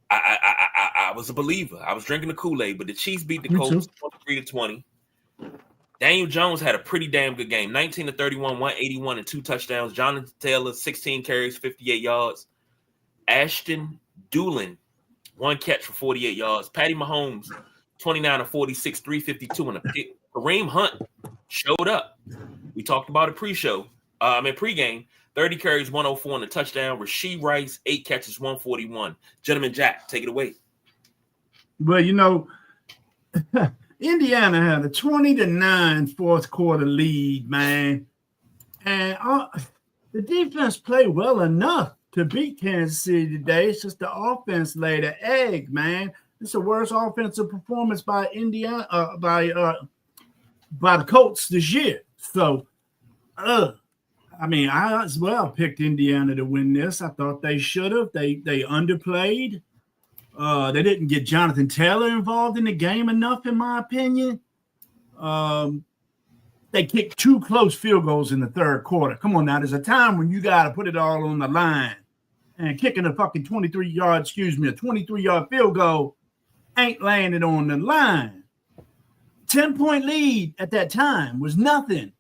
I was a believer. I was drinking the Kool-Aid, but the Chiefs beat the Colts 23-20. Daniel Jones had a pretty damn good game. 19-31, 181, and 2 touchdowns. Jonathan Taylor, 16 carries, 58 yards. Ashton Doolin, 1 catch for 48 yards. Patty Mahomes, 29-46, 352, and a pick. Kareem Hunt showed up. We talked about it pregame. 30 carries, 104, and a touchdown. Rashee Rice, 8 catches, 141. Gentleman Jack, take it away. Well, you know, Indiana had a 20-9 fourth quarter lead, man. And the defense played well enough to beat Kansas City today. It's just the offense laid an egg, man. It's the worst offensive performance by Indiana, by the Colts this year. So, I as well picked Indiana to win this. I thought they should have. They underplayed. They didn't get Jonathan Taylor involved in the game enough, in my opinion. They kicked 2 close field goals in the third quarter. Come on now, there's a time when you got to put it all on the line. And kicking a fucking 23-yard field goal ain't landed on the line. 10-point lead at that time was nothing.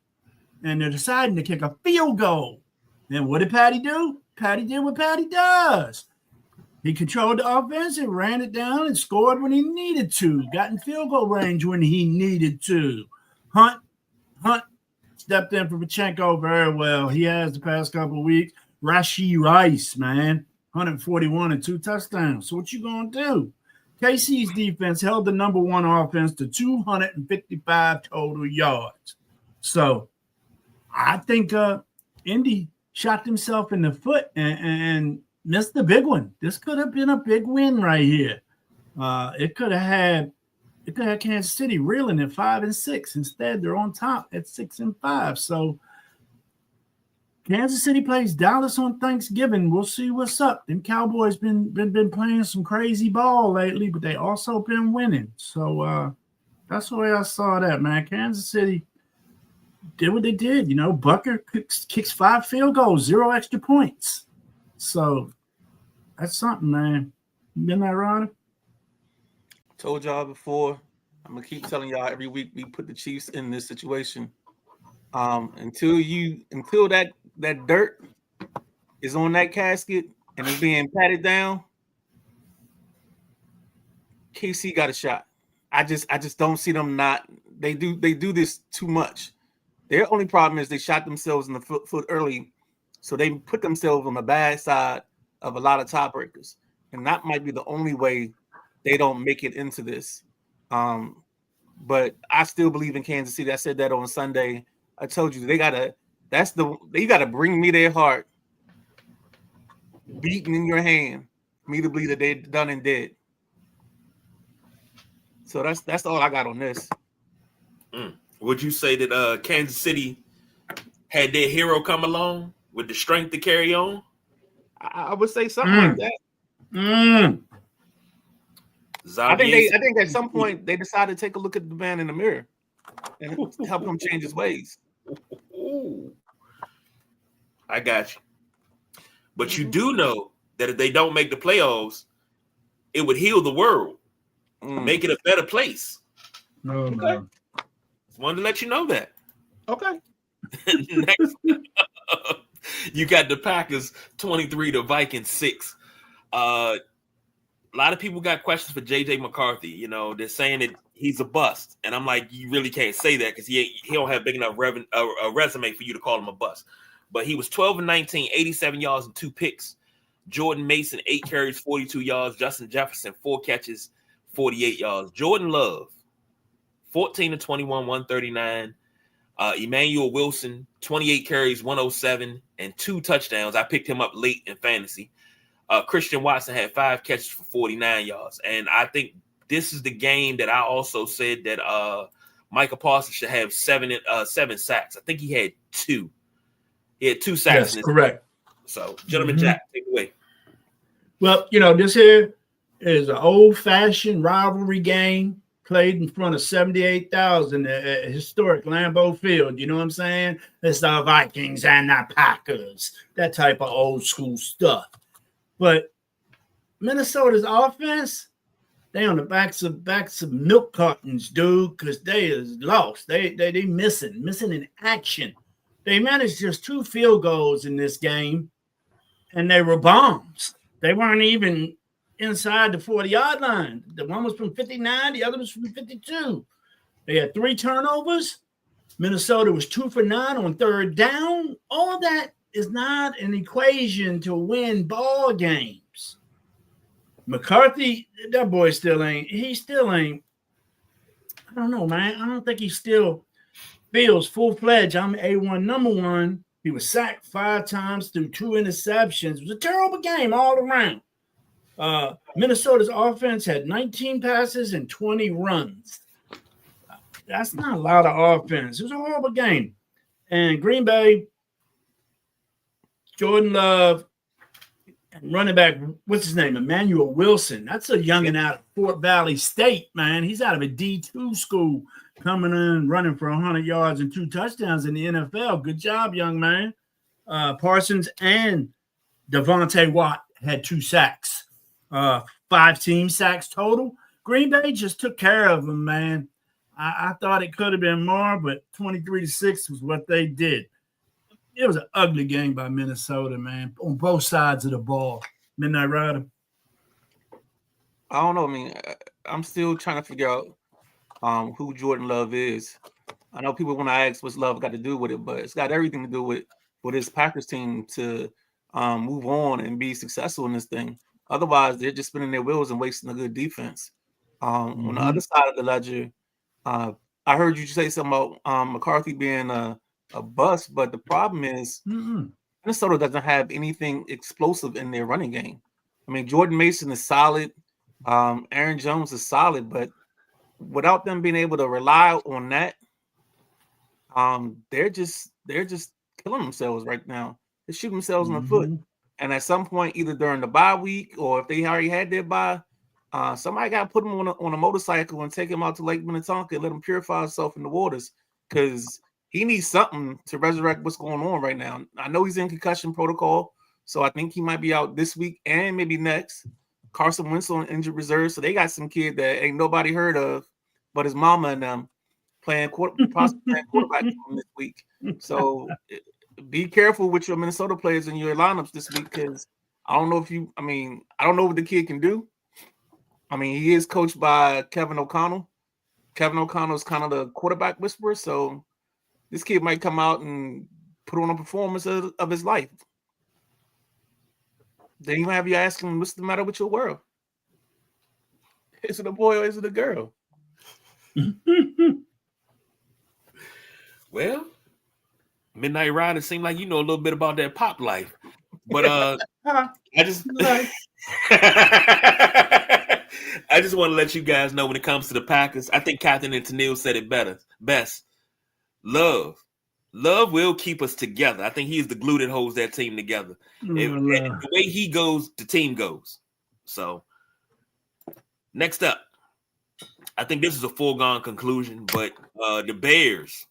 And they're deciding to kick a field goal. Then what did Patty do? Patty did what Patty does. He controlled the offense and ran it down and scored when he needed to. Got in field goal range when he needed to. Hunt stepped in for Pacheco very well. He has the past couple of weeks. Rashee Rice, man, 141 and 2 touchdowns. So what you going to do? KC's defense held the number 1 offense to 255 total yards. So I think Indy shot himself in the foot and missed the big one. This could have been a big win right here. It could have had Kansas City reeling at 5-6. Instead, they're on top at 6-5. So Kansas City plays Dallas on Thanksgiving. We'll see what's up. Them Cowboys been playing some crazy ball lately, but they also been winning. So that's the way I saw that, man. Kansas City did what they did. You know, Bucker kicks 5 field goals, 0 extra points. So that's something, man. You been that, Ronnie? Told y'all before. I'm gonna keep telling y'all every week we put the Chiefs in this situation. Until that dirt is on that casket and it's being patted down, KC got a shot. I just don't see them not. They do this too much. Their only problem is they shot themselves in the foot early, so they put themselves on the bad side of a lot of tiebreakers, and that might be the only way they don't make it into this. But I still believe in Kansas City. I said that on Sunday. I told you they gotta bring me their heart beaten in your hand, for me to believe that they done and dead. So that's all I got on this. Would you say that Kansas City had their hero come along with the strength to carry on? I would say something like that. I think at some point they decided to take a look at the man in the mirror and help him change his ways. I got you. But you do know that if they don't make the playoffs, it would heal the world, make it a better place. No, okay. no. Just wanted to let you know that. Okay. Next, you got the Packers 23, the Vikings 6. a lot of people got questions for JJ McCarthy. You know, they're saying that he's a bust, and I'm like, you really can't say that because he don't have big enough resume for you to call him a bust. But he was 12 and 19, 87 yards and 2 picks. Jordan Mason, 8 carries, 42 yards. Justin Jefferson, 4 catches, 48 yards. Jordan Love, 14 to 21, 139. Emmanuel Wilson, 28 carries, 107, and 2 touchdowns. I picked him up late in fantasy. Christian Watson had 5 catches for 49 yards. And I think this is the game that I also said that Micah Parsons should have 7 sacks. I think he had 2. He had 2 sacks. Yes, correct. So, gentleman Jack, take it away. Well, this here is an old-fashioned rivalry game played in front of 78,000 at historic Lambeau Field. You know what I'm saying? It's the Vikings and the Packers, that type of old-school stuff. But Minnesota's offense, they on the backs of milk cartons, dude, because they is lost. They missing in action. They managed just 2 field goals in this game, and they were bombs. They weren't even inside the 40-yard line. The one was from 59, the other was from 52. They had 3 turnovers. Minnesota was 2 for 9 on 3rd down. All of that is not an equation to win ball games. McCarthy, that boy he still ain't, I don't know, man. I don't think he still feels full-fledged. I'm A1 number 1. He was sacked 5 times through 2 interceptions. It was a terrible game all around. Minnesota's offense had 19 passes and 20 runs. That's not a lot of offense. It was a horrible game. And Green Bay, Jordan Love, and running back, what's his name? Emmanuel Wilson. That's a youngin' out of Fort Valley State, man. He's out of a D2 school coming in, running for 100 yards and 2 touchdowns in the NFL. Good job, young man. Parsons and Devontae Watt had 2 sacks. 5 team sacks total. Green Bay just took care of them, man. I thought it could have been more, but 23-6 was what they did. It was an ugly game by Minnesota, man, on both sides of the ball. Midnight Rider. I don't know. I mean, I'm still trying to figure out who Jordan Love is. I know people want to ask what's Love got to do with it, but it's got everything to do with his Packers team to move on and be successful in this thing. Otherwise, they're just spinning their wheels and wasting a good defense. On the other side of the ledger, I heard you say something about McCarthy being a bust, but the problem is Minnesota doesn't have anything explosive in their running game. I mean, Jordan Mason is solid. Aaron Jones is solid, but without them being able to rely on that, they're just killing themselves right now. They're shooting themselves in the foot. And at some point, either during the bye week or if they already had their bye, somebody got to put him on a motorcycle and take him out to Lake Minnetonka and let him purify himself in the waters, because he needs something to resurrect what's going on right now. I know he's in concussion protocol, so I think he might be out this week and maybe next. Carson Wentz on injured reserve, so they got some kid that ain't nobody heard of but his mama and them possibly playing quarterback this week. So be careful with your Minnesota players in your lineups this week, because I don't know what the kid can do. I mean, he is coached by Kevin O'Connell. Kevin O'Connell is kind of the quarterback whisperer, so this kid might come out and put on a performance of his life. Then you have you asking, what's the matter with your world? Is it a boy or is it a girl? Well, Midnight Rider seemed like you know a little bit about that pop life, but I just want to let you guys know when it comes to the Packers, I think Captain and Tennille said it best. Love will keep us together. I think he is the glue that holds that team together. And the way he goes, the team goes. So next up, I think this is a foregone conclusion, but the Bears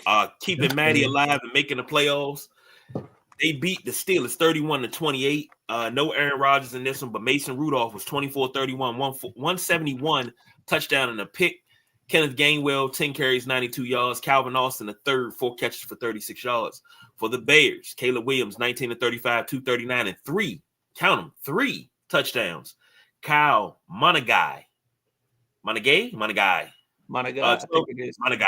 are keeping Matty alive and making the playoffs. They beat the Steelers 31-28. No Aaron Rodgers in this one, but Mason Rudolph was 24-31, 171 touchdown and a pick. Kenneth Gainwell, 10 carries, 92 yards. Calvin Austin, the third, 4 catches for 36 yards. For the Bears, Caleb Williams, 19-35, 239, and 3 touchdowns. Kyle Monagai. Monagai, I think it is. Monagai.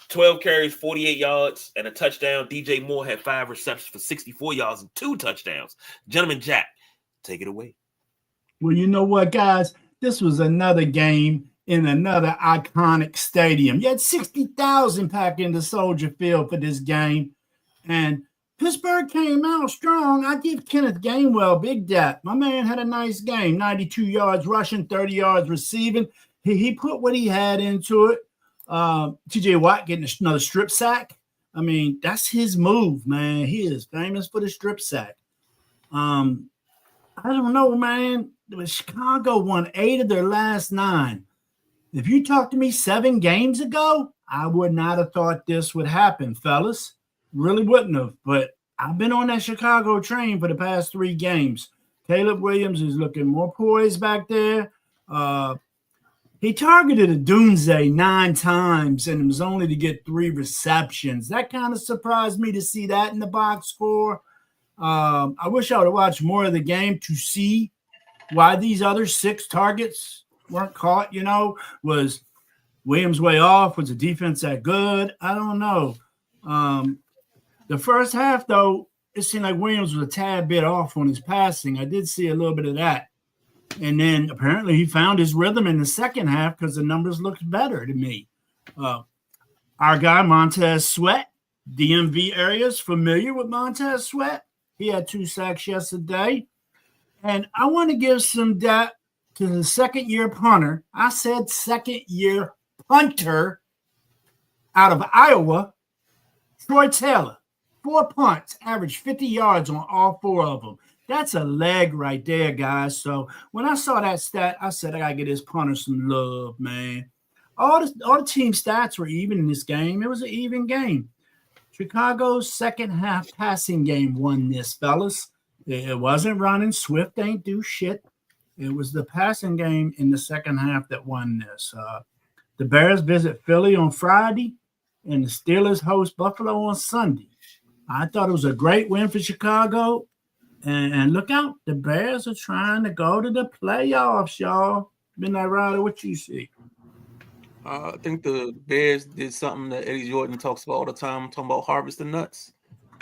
12 carries, 48 yards, and a touchdown. DJ Moore had 5 receptions for 64 yards and 2 touchdowns. Gentleman Jack, take it away. Well, you know what, guys? This was another game in another iconic stadium. You had 60,000 packed into Soldier Field for this game. And Pittsburgh came out strong. I give Kenneth Gainwell big dap. My man had a nice game, 92 yards rushing, 30 yards receiving. He put what he had into it. TJ Watt getting another strip sack. I mean, that's his move, man. He is famous for the strip sack. I don't know, man. Chicago won 8 of their last 9. If you talked to me 7 games ago, I would not have thought this would happen, fellas. Really wouldn't have. But I've been on that Chicago train for the past 3 games. Caleb Williams is looking more poised back there. He targeted Odunze 9 times and it was only to get 3 receptions. That kind of surprised me to see that in the box score. I wish I would have watched more of the game to see why these other 6 targets weren't caught. Was Williams way off? Was the defense that good? I don't know. The first half, though, it seemed like Williams was a tad bit off on his passing. I did see a little bit of that. And then apparently he found his rhythm in the second half because the numbers looked better to me. Our guy, Montez Sweat, DMV areas, familiar with Montez Sweat. He had 2 sacks yesterday. And I want to give some dap to the second-year punter. I said second-year punter out of Iowa, Troy Taylor. 4 punts, averaged 50 yards on all 4 of them. That's a leg right there, guys. So when I saw that stat, I said, I got to get this punter some love, man. All the team stats were even in this game. It was an even game. Chicago's second half passing game won this, fellas. It wasn't running. Swift ain't do shit. It was the passing game in the second half that won this. The Bears visit Philly on Friday, and the Steelers host Buffalo on Sunday. I thought it was a great win for Chicago. And look out, the Bears are trying to go to the playoffs, y'all. Midnight Rider, what you see? I think the Bears did something that Eddie Jordan talks about all the time, talking about harvesting nuts.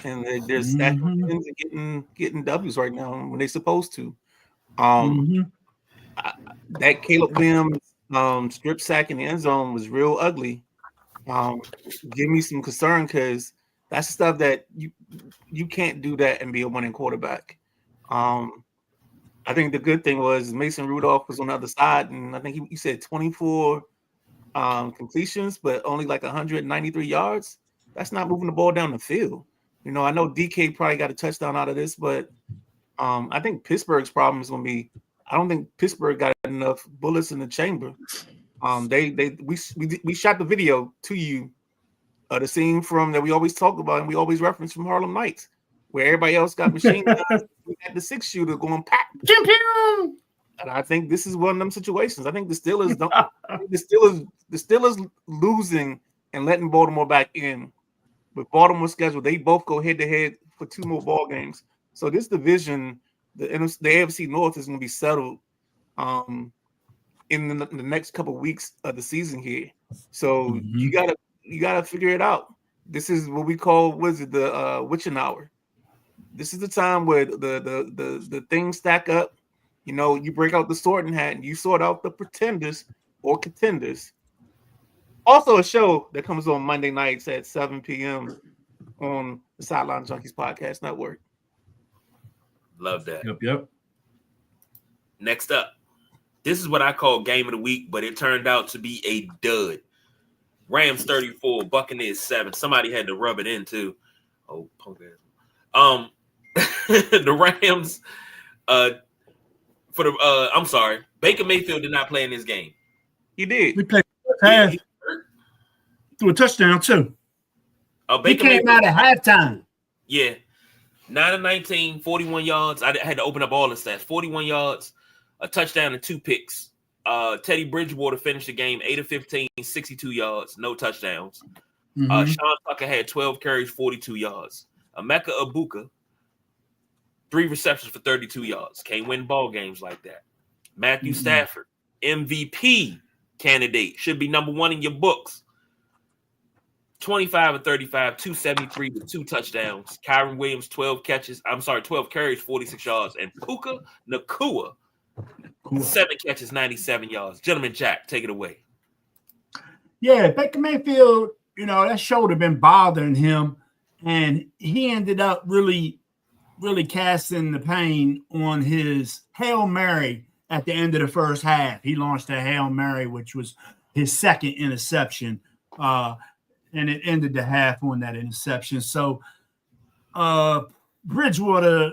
And they're stacking wins and getting W's right now when they're supposed to. That Caleb Williams strip sack in the end zone was real ugly. Give me some concern because that's stuff that you can't do that and be a winning quarterback. I think the good thing was Mason Rudolph was on the other side, and I think he said 24 completions, but only like 193 yards. That's not moving the ball down the field. I know DK probably got a touchdown out of this, but I think Pittsburgh's problem is going to be I don't think Pittsburgh got enough bullets in the chamber. We shot the video to you, the scene from that we always talk about and we always reference from Harlem Nights, where everybody else got machine guns. We had the 6-shooter going pop. And I think this is one of them situations. I think the Steelers don't. the Steelers losing and letting Baltimore back in. With Baltimore's schedule, they both go head to head for 2 more ball games. So this division, the AFC North, is going to be settled in the next couple of weeks of the season here. So you gotta figure it out. This is what we call the witching hour. This is the time where the things stack up. You break out the sorting hat and you sort out the pretenders or contenders. Also, a show that comes on Monday nights at 7 p.m. on the Sideline Junkies Podcast Network. Love that. Yep. Next up, this is what I call game of the week, but it turned out to be a dud. Rams 34, Buccaneers 7. Somebody had to rub it in too. Oh, punk ass. The Rams. I'm sorry. Baker Mayfield did not play in this game. He did. We played half. Threw a touchdown too. He came out at halftime. Yeah. 9 of 19, 41 yards. I had to open up all the stats. 41 yards, a touchdown and 2 picks. Teddy Bridgewater finished the game 8 of 15, 62 yards, no touchdowns. Sean Tucker had 12 carries, 42 yards. Emeka Egbuka, 3 receptions for 32 yards. Can't win ball games like that. Matthew Stafford, MVP candidate, should be number one in your books. 25 and 35, 273 with 2 touchdowns. Kyron Williams, 12 carries, 46 yards. And Puka Nacua, 7 catches, 97 yards. Gentleman Jack, take it away. Yeah, Baker Mayfield, that shoulder been bothering him, and he ended up really casting the pain on his Hail Mary at the end of the first half. He launched a Hail Mary, which was his second interception, and it ended the half on that interception. So Bridgewater,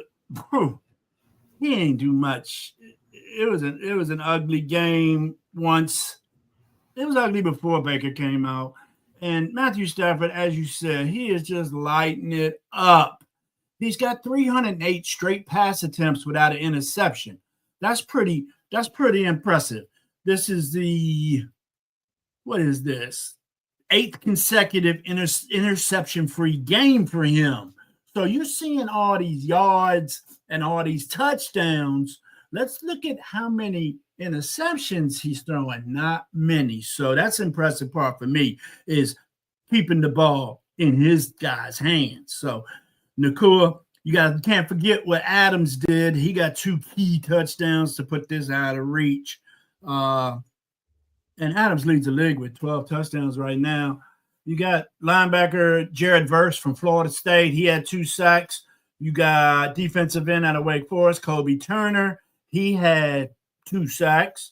he ain't do much. It was an ugly game once. It was ugly before Baker came out. And Matthew Stafford, as you said, he is just lighting it up. He's got 308 straight pass attempts without an interception. That's pretty impressive. This is what is this? 8th consecutive interception-free game for him. So you're seeing all these yards and all these touchdowns. Let's look at how many interceptions he's throwing. Not many. So that's the impressive part for me, is keeping the ball in his guys' hands. So Nacua, you can't forget what Adams did. He got 2 key touchdowns to put this out of reach. And Adams leads the league with 12 touchdowns right now. You got linebacker Jared Verse from Florida State. He had 2 sacks. You got defensive end out of Wake Forest, Kobe Turner. He had 2 sacks.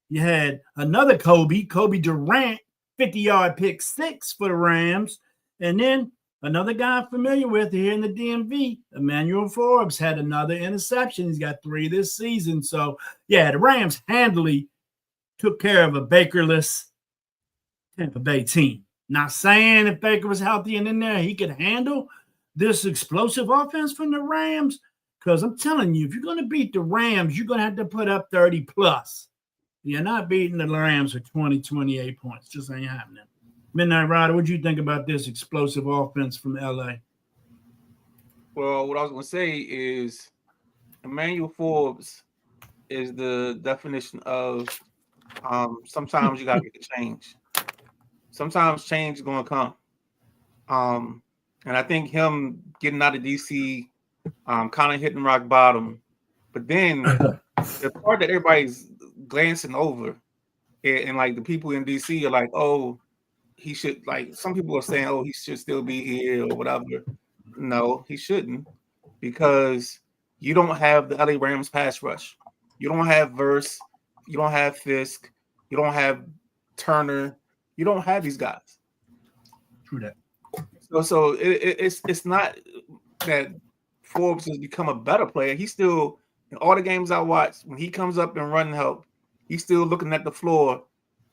You had another Kobe Durant, 50-yard pick 6 for the Rams. And then another guy I'm familiar with here in the DMV, Emmanuel Forbes, had another interception. He's got 3 this season. So, yeah, the Rams handily took care of a Bakerless Tampa Bay team. Not saying if Baker was healthy and in there, he could handle this explosive offense from the Rams. Because I'm telling you, if you're going to beat the Rams, you're going to have to put up 30+. You're not beating the Rams with 20, 28 points. Just ain't happening. Midnight Rider, what do you think about this explosive offense from L.A.? Well, what I was going to say is Emmanuel Forbes is the definition of sometimes you got to get the change. Sometimes change is going to come. And I think him getting out of D.C., kind of hitting rock bottom. But then the part that everybody's glancing over, and like the people in D.C. are like, oh, he should, like some people are saying, oh, he should still be here or whatever. No, he shouldn't, because you don't have the LA Rams pass rush. You don't have Verse. You don't have Fisk. You don't have Turner. You don't have these guys. True that. So it's not that Forbes has become a better player. He's still, in all the games I watch, when he comes up and run help, he's still looking at the floor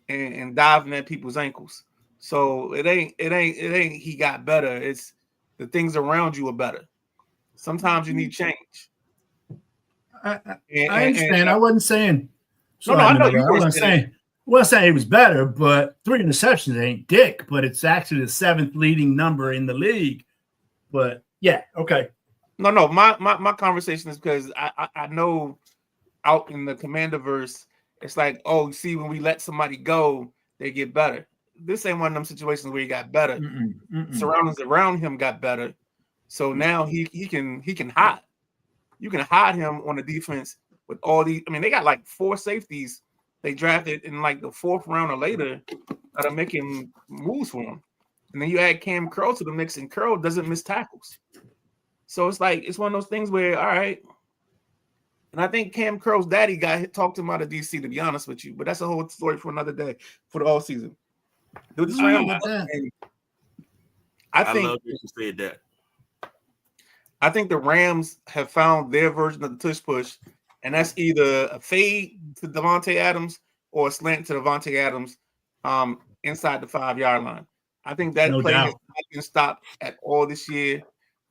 and diving at people's ankles. So it ain't he got better. It's the things around you are better. Sometimes you need change. I understand. I wasn't saying. I know you I wasn't saying he was better, but 3 interceptions ain't dick. But it's actually the 7th leading number in the league. But yeah, okay. No. My conversation is because I know out in the Commanderverse, it's like, oh, see, when we let somebody go, they get better. This ain't one of them situations where he got better. Surroundings around him got better. So now he can hide. You can hide him on the defense with all these. I mean, they got like 4 safeties they drafted in like the 4th round or later that are making moves for him. And then you add Cam Curl to the mix, and Curl doesn't miss tackles. So it's like, it's one of those things where, all right. And I think Cam Curl's daddy talked him out of DC, to be honest with you. But that's a whole story for another day, for the all season. I love that you said that. I think the Rams have found their version of the tush push, and that's either a fade to Davante Adams or a slant to Davante Adams inside the 5-yard line. I think that play has not been stopped at all this year.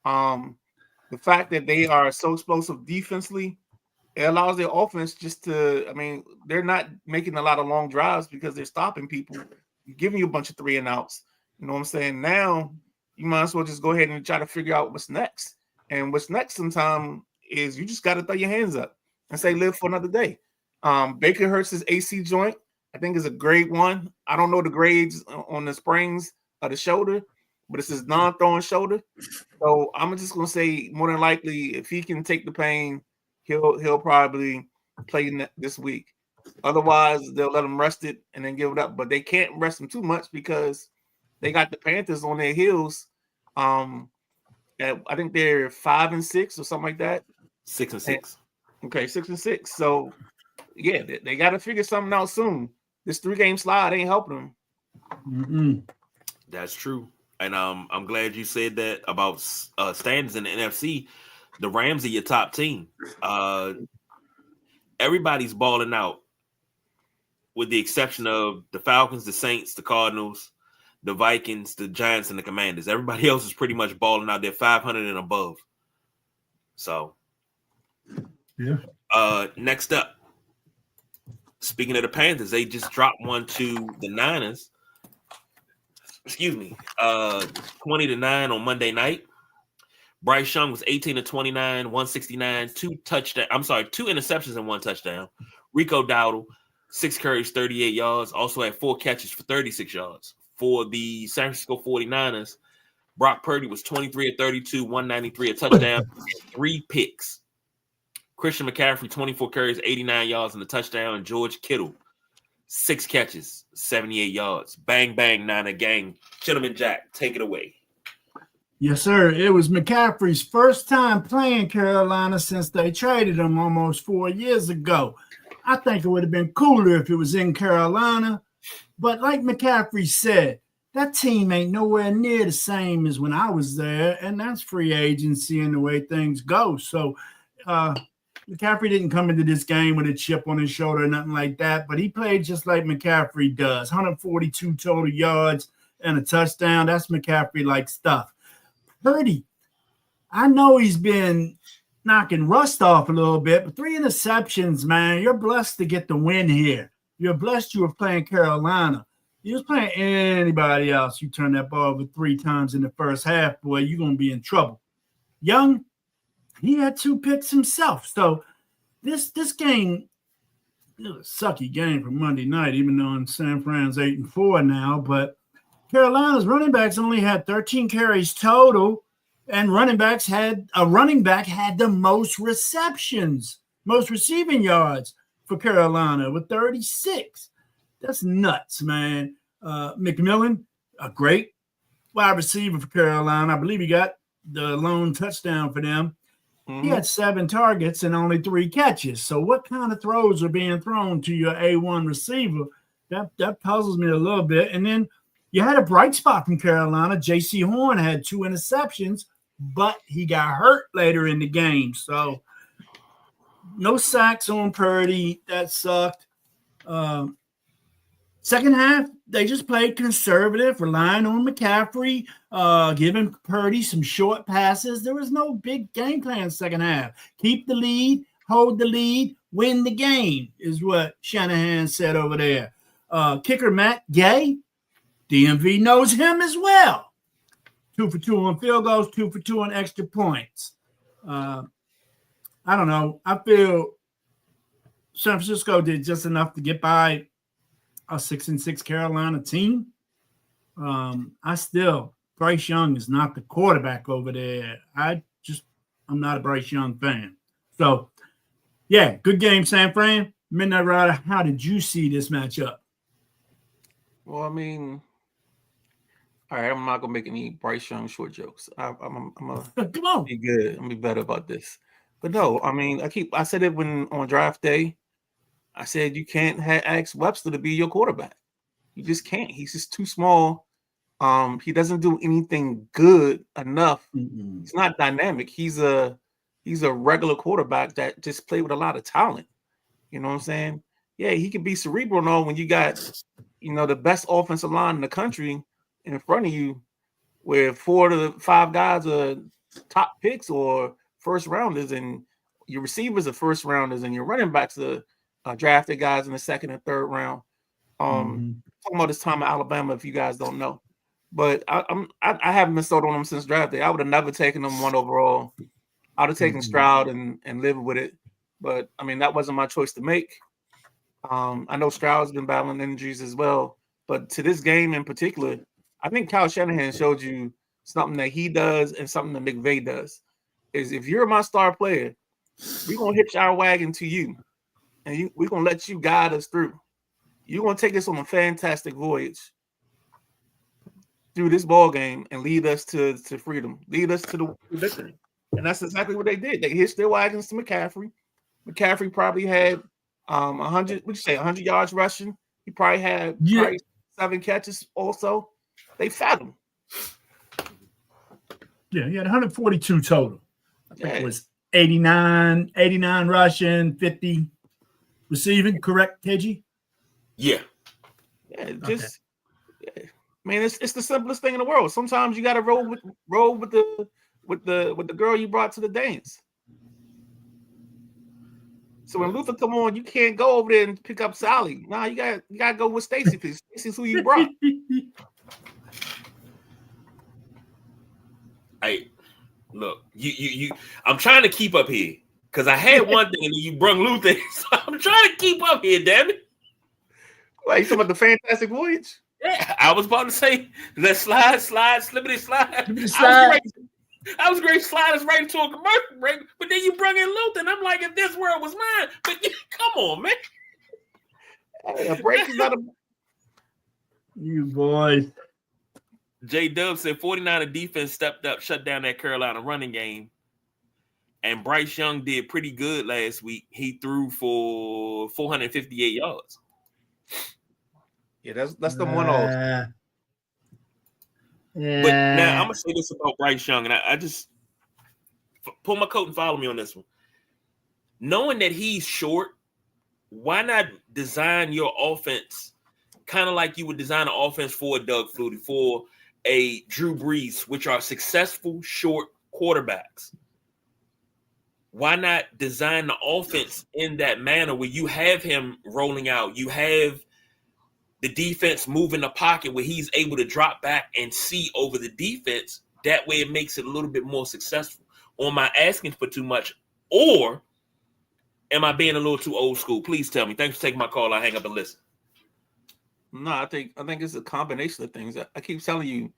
The fact that they are so explosive defensively, it allows their offense just to, I mean, they're not making a lot of long drives because they're stopping people, giving you a bunch of 3 and outs. You know what I'm saying? Now, you might as well just go ahead and try to figure out what's next. And what's next sometimes is you just got to throw your hands up and say, live for another day. Baker Hurst's AC joint, I think, is a grade 1. I don't know the grades on the sprains of the shoulder, but it's his non-throwing shoulder. So I'm just gonna say more than likely, if he can take the pain, he'll probably play this week. Otherwise, they'll let him rest it and then give it up. But they can't rest him too much because they got the Panthers on their heels. I think they're 5-6 or something like that. 6-6. Okay, 6-6. So yeah, they got to figure something out soon. This 3-game slide ain't helping them. Mm-mm. That's true. And I'm glad you said that about standings in the NFC. The Rams are your top team. Everybody's balling out, with the exception of the Falcons, the Saints, the Cardinals, the Vikings, the Giants, and the Commanders. Everybody else is pretty much balling out. They're 500 and above. So, yeah. Next up, speaking of the Panthers, they just dropped one to the Niners. Excuse me, 20-9 on Monday night. Bryce Young was 18-29, 169, 2 interceptions and 1 touchdown. Rico Dowdle, 6 carries, 38 yards, also had 4 catches for 36 yards. For the San Francisco 49ers, Brock Purdy was 23-32, 193, a touchdown, 3 picks. Christian McCaffrey, 24 carries, 89 yards, and a touchdown. And George Kittle, 6 catches, 78 yards. Bang, bang, Niner gang. Gentleman Jack, take it away. Yes, sir. It was McCaffrey's first time playing Carolina since they traded him almost 4 years ago. I think it would have been cooler if it was in Carolina. But like McCaffrey said, that team ain't nowhere near the same as when I was there, and that's free agency and the way things go. So McCaffrey didn't come into this game with a chip on his shoulder or nothing like that, but he played just like McCaffrey does. 142 total yards and a touchdown. That's McCaffrey-like stuff. Purdy, I know he's been knocking rust off a little bit, but 3 interceptions, man. You're blessed to get the win here. You're blessed you were playing Carolina. You was playing anybody else. You turn that ball over 3 times in the first half, boy, you're going to be in trouble. Young, he had 2 picks himself. So this game, it was a sucky game for Monday night, even though San Fran's 8-4 now, but Carolina's running backs only had 13 carries total, and a running back had the most receptions, most receiving yards for Carolina with 36. That's nuts, man. McMillan, a great wide receiver for Carolina. I believe he got the lone touchdown for them. Mm-hmm. He had 7 targets and only 3 catches. So what kind of throws are being thrown to your A1 receiver? That puzzles me a little bit. And then you had a bright spot from Carolina. J.C. Horn had 2 interceptions, but he got hurt later in the game. So no sacks on Purdy. That sucked. Second half, they just played conservative, relying on McCaffrey, giving Purdy some short passes. There was no big game plan second half. Keep the lead, hold the lead, win the game is what Shanahan said over there. Kicker Matt Gay, DMV knows him as well. 2 for 2 on field goals, 2 for 2 on extra points. I don't know. I feel San Francisco did just enough to get by a 6-6 Carolina team. Bryce Young is not the quarterback over there. I'm not a Bryce Young fan. So, yeah, good game, San Fran. Midnight Rider, how did you see this matchup? Well, I mean, all right, I'm not gonna make any Bryce Young short jokes. I'm gonna Come on. be good. I'm gonna be better about this. But no, I mean, I said it on draft day. I said you can't ask Webster to be your quarterback. You just can't. He's just too small. He doesn't do anything good enough. Mm-hmm. He's not dynamic. He's a regular quarterback that just played with a lot of talent. You know what I'm saying? Yeah, he can be cerebral and all when you got, the best offensive line in the country in front of you, where 4 to 5 guys are top picks or first rounders, and your receivers are first rounders, and your running backs are drafted guys in the 2nd and 3rd round. Talking about this time at Alabama, if you guys don't know, but I haven't been sold on him since draft day. I would have never taken him 1 overall. I'd have taken Stroud and lived with it, but I mean that wasn't my choice to make. I know Stroud's been battling injuries as well, but to this game in particular, I think Kyle Shanahan showed you something that he does and something that McVay does. Is if you're my star player, we're gonna hitch our wagon to you, and we're gonna let you guide us through. You're gonna take us on a fantastic voyage through this ball game and lead us to freedom, lead us to the victory. And that's exactly what they did. They hitched their wagons to McCaffrey. McCaffrey probably had 100, would you say 100 yards rushing? He probably had 7 catches also. They fed him. Yeah, he had 142 total. I think it was 89 rushing, 50 receiving, correct, KG? Yeah. Yeah, just I mean, it's the simplest thing in the world. Sometimes you got to roll with the girl you brought to the dance. So when Luther come on, you can't go over there and pick up Sally. Nah, you got to go with Stacy because Stacy's who you brought. Hey, look, you. I'm trying to keep up here because I had one thing and you brung Luther. So I'm trying to keep up here, damn it. Wait, you talking about the Fantastic Voyage? Yeah, I was about to say that slide, slippity slide. I was great slide us right into a commercial break, but then you brought in Luther, and I'm like, if this world was mine, but come on, man. Hey, a break is not a. You boys. J-Dub said 49er defense stepped up, shut down that Carolina running game. And Bryce Young did pretty good last week. He threw for 458 yards. Yeah, that's the one off. Yeah. But now I'm gonna say this about Bryce Young, and I just pull my coat and follow me on this one. Knowing that he's short, why not design your offense kind of like you would design an offense for a Doug Flutie, for a Drew Brees, which are successful short quarterbacks? Why not design the offense in that manner where you have him rolling out, you have the defense move in the pocket where he's able to drop back and see over the defense? That way it makes it a little bit more successful. Or am I asking for too much? Or am I being a little too old school? Please tell me. Thanks for taking my call. I'll hang up and listen. No, I think it's a combination of things. I keep telling you,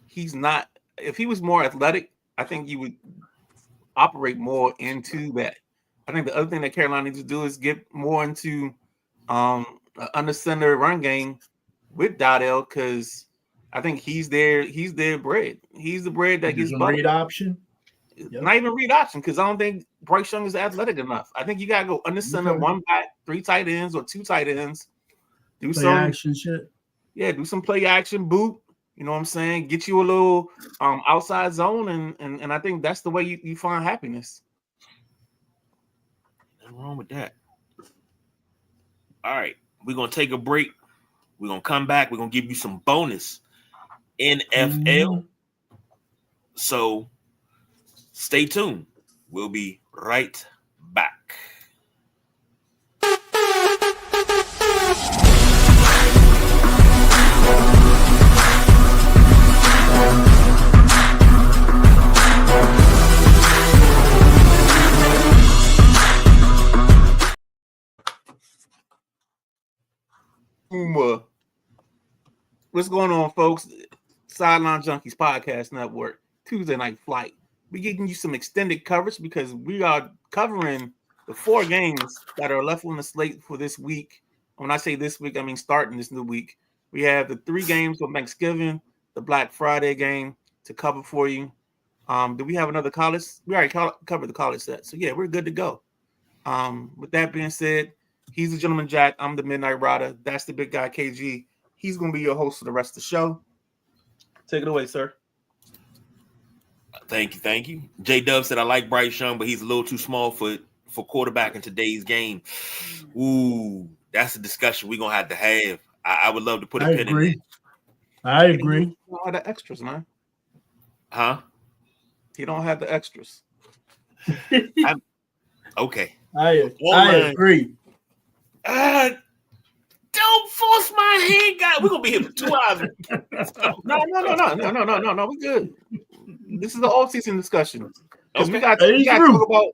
he's not. If he was more athletic, I think you would operate more into that. I think the other thing that Carolina needs to do is get more into under center run game with Dowdell, because I think he's their bread. He's the bread that gets read option. Yep. Not even read option, because I don't think Bryce Young is athletic enough. I think you gotta go under center, one back, 3 tight ends or 2 tight ends. Do play some action shit. Yeah, do some play action boot. You know what I'm saying? Get you a little outside zone, and I think that's the way you find happiness. Nothing wrong with that. All right, we're gonna take a break. We're gonna come back. We're gonna give you some bonus NFL. So stay tuned. We'll be right back. What's going on, folks? Sideline Junkies Podcast Network, Tuesday Night Flight. We're giving you some extended coverage because we are covering the 4 games that are left on the slate for this week. When I say this week, I mean starting this new week. We have the 3 games for Thanksgiving, the Black Friday game to cover for you. Do we have another college? We already covered the college set. So, yeah, we're good to go. With that being said, he's the Gentleman Jack. I'm the Midnight Rider. That's the big guy, KG. He's going to be your host for the rest of the show. Take it away, sir. Thank you. J-Dub said, I like Bryce Young, but he's a little too small for quarterback in today's game. Ooh, that's a discussion we're going to have. I would love to put a pin in it. I agree. You don't have the extras, man. Huh? You don't have the extras. Okay. I agree. Don't force my hand, guy. We're gonna be here for 2 hours. No. We good. This is the off-season discussion because we got to talk about,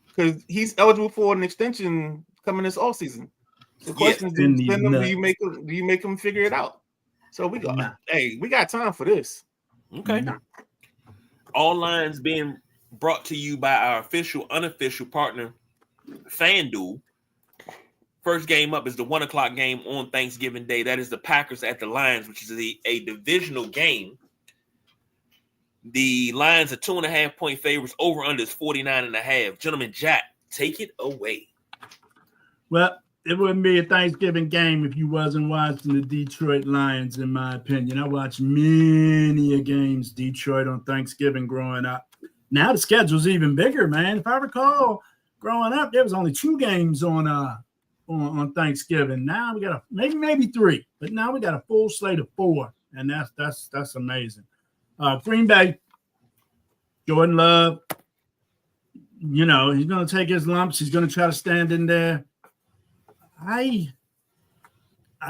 because he's eligible for an extension coming this off-season. The question is, do in you these send them? nuts. Do you make them figure it out? So we got, Nah. hey, we got time for this. Okay. Nah. All lines being brought to you by our official, unofficial partner, FanDuel. First game up is the 1:00 game on Thanksgiving Day. That is the Packers at the Lions, which is a divisional game. The Lions are 2.5-point favorites. Over under is 49.5. Gentlemen, Jack, take it away. Well, it wouldn't be a Thanksgiving game if you wasn't watching the Detroit Lions, in my opinion. I watched many games Detroit on Thanksgiving growing up. Now the schedule's even bigger, man. If I recall, growing up, there was only 2 games on Thanksgiving. Now we got maybe 3, but now we got a full slate of 4, and that's amazing. Green Bay, Jordan Love, he's going to take his lumps. He's going to try to stand in there. I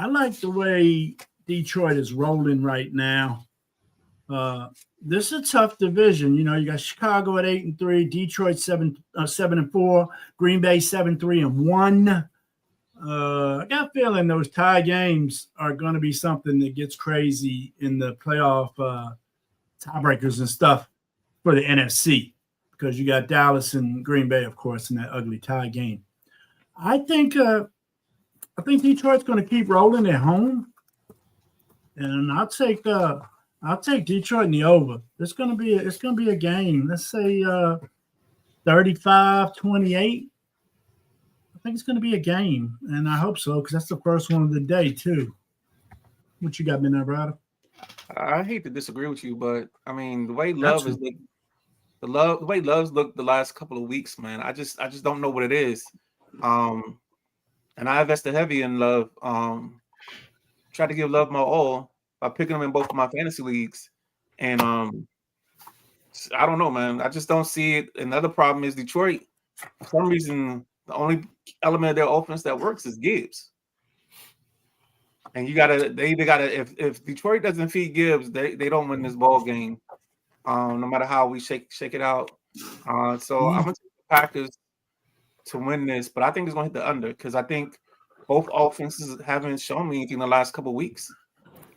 like the way Detroit is rolling right now. This is a tough division. You got Chicago at 8-3, Detroit 7-4, Green Bay 7-3-1. I got a feeling those tie games are going to be something that gets crazy in the playoff tiebreakers and stuff for the NFC, because you got Dallas and Green Bay, of course, in that ugly tie game. I think Detroit's going to keep rolling at home, and I'll take Detroit in the over. It's going to be a game. Let's say 35-28. I think it's going to be a game, and I hope so, because that's the first one of the day too. What you got, Midnight Rider? I hate to disagree with you, but I mean the way Love is the way Love's looked the last couple of weeks, man. I just don't know what it is. And I invested heavy in Love. Tried to give Love my all by picking him in both of my fantasy leagues, and I don't know, man. I just don't see it. Another problem is Detroit. For some reason, the only element of their offense that works is Gibbs. And they either gotta, if Detroit doesn't feed Gibbs, they don't win this ball game. No matter how we shake it out. So I'm gonna take the Packers to win this, but I think it's gonna hit the under, because I think both offenses haven't shown me anything the last couple of weeks.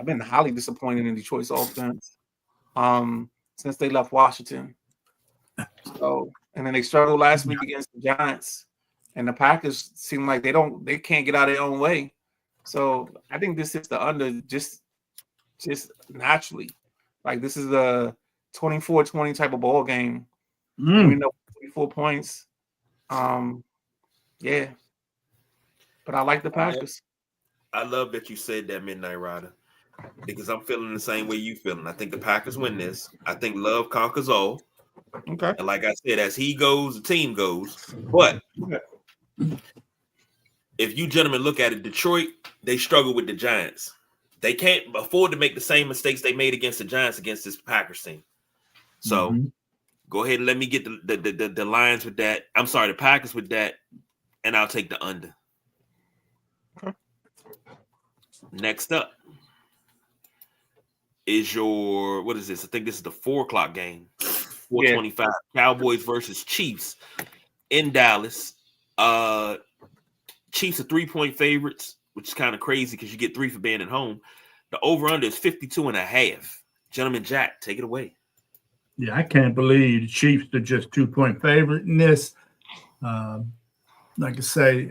I've been highly disappointed in Detroit's offense since they left Washington. So, and then they struggled last week against the Giants, and the Packers seem like they can't get out of their own way. So I think this is the under just naturally. Like, this is a 24-20 type of ball game. We know 24 points. Yeah. But I like the Packers. I love that you said that, Midnight Rider, because I'm feeling the same way you feeling. I think the Packers win this. I think Love conquers all. Okay. And like I said, as he goes, the team goes. But if you gentlemen look at it, Detroit, they struggle with the Giants. They can't afford to make the same mistakes they made against the Giants against this Packers team. So go ahead and let me get the Lions with that. I'm sorry, the Packers with that, and I'll take the under. Okay. Next up is what is this? I think this is the 4:00 game. 4:25. Cowboys versus Chiefs in Dallas. Chiefs are 3-point favorites, which is kind of crazy because you get 3 for being at home. The over-under is 52.5. Gentlemen, Jack, take it away. Yeah, I can't believe the Chiefs are just 2-point favorite in this. Like I say,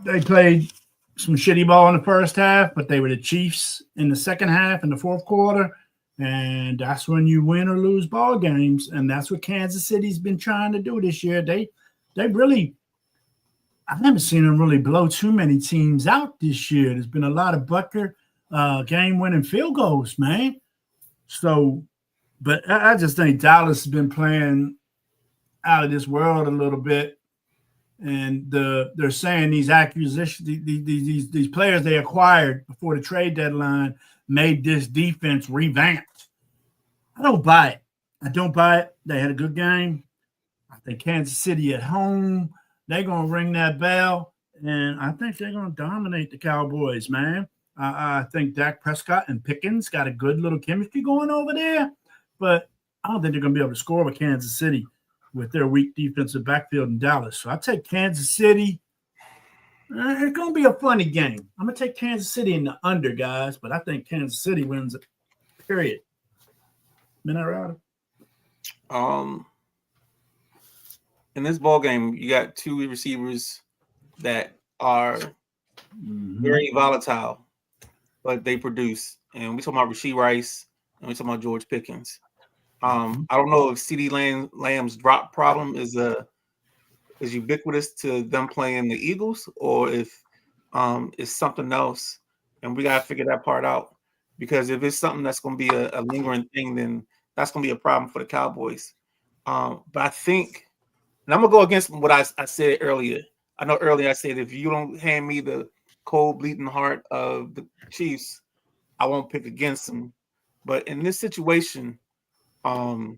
they played some shitty ball in the first half, but they were the Chiefs in the second half, in the fourth quarter, and that's when you win or lose ball games, and that's what Kansas City's been trying to do this year. They really – I've never seen them really blow too many teams out this year. There's been a lot of Butker game-winning field goals, man. So, but I just think Dallas has been playing out of this world a little bit, and they're saying these acquisitions, these players they acquired before the trade deadline made this defense revamped. I don't buy it. They had a good game. I think Kansas City at home, they're going to ring that bell, and I think they're going to dominate the Cowboys, man. I think Dak Prescott and Pickens got a good little chemistry going over there, but I don't think they're going to be able to score with Kansas City with their weak defensive backfield in Dallas. So I take Kansas City It's going to be a funny game. I'm going to take Kansas City in the under, guys, but I think Kansas City wins it, period. Minute Rider. In this ball game, you got two receivers that are very volatile, but they produce. And we talking about Rashee Rice and we talking about George Pickens. I don't know if CeeDee Lamb's drop problem is ubiquitous to them playing the Eagles or if it's something else. And we gotta figure that part out. Because if it's something that's gonna be a lingering thing, then that's gonna be a problem for the Cowboys. But I think, and I'm gonna go against what I said earlier. I know earlier I said if you don't hand me the cold bleeding heart of the Chiefs, I won't pick against them. But in this situation, I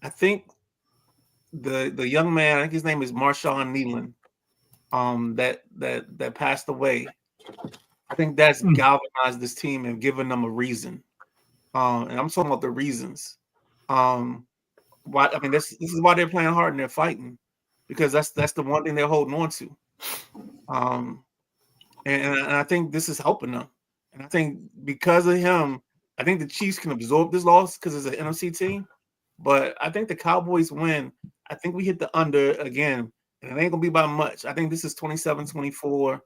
think the young man, I think his name is Marshawn Kneeland, that passed away. I think that's galvanized this team and given them a reason. And I'm talking about the reasons. This is why they're playing hard and they're fighting, because that's the one thing they're holding on to. And I think this is helping them. And I think because of him, I think the Chiefs can absorb this loss because it's an NFC team. But I think the Cowboys win. I think we hit the under again, and it ain't gonna be by much. I think this is 27-24.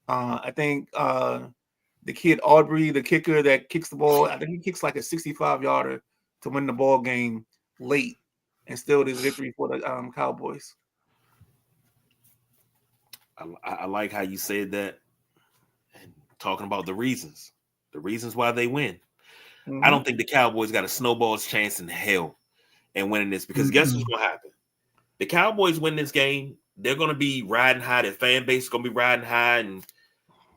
I think the kid Aubrey, the kicker that kicks the ball, I think he kicks like a 65-yarder to win the ball game late, and still this victory for the Cowboys. I like how you said that, and talking about the reasons why they win. Mm-hmm. I don't think the Cowboys got a snowball's chance in hell in winning this, because guess what's going to happen? The Cowboys win this game, they're going to be riding high. Their fan base is going to be riding high, and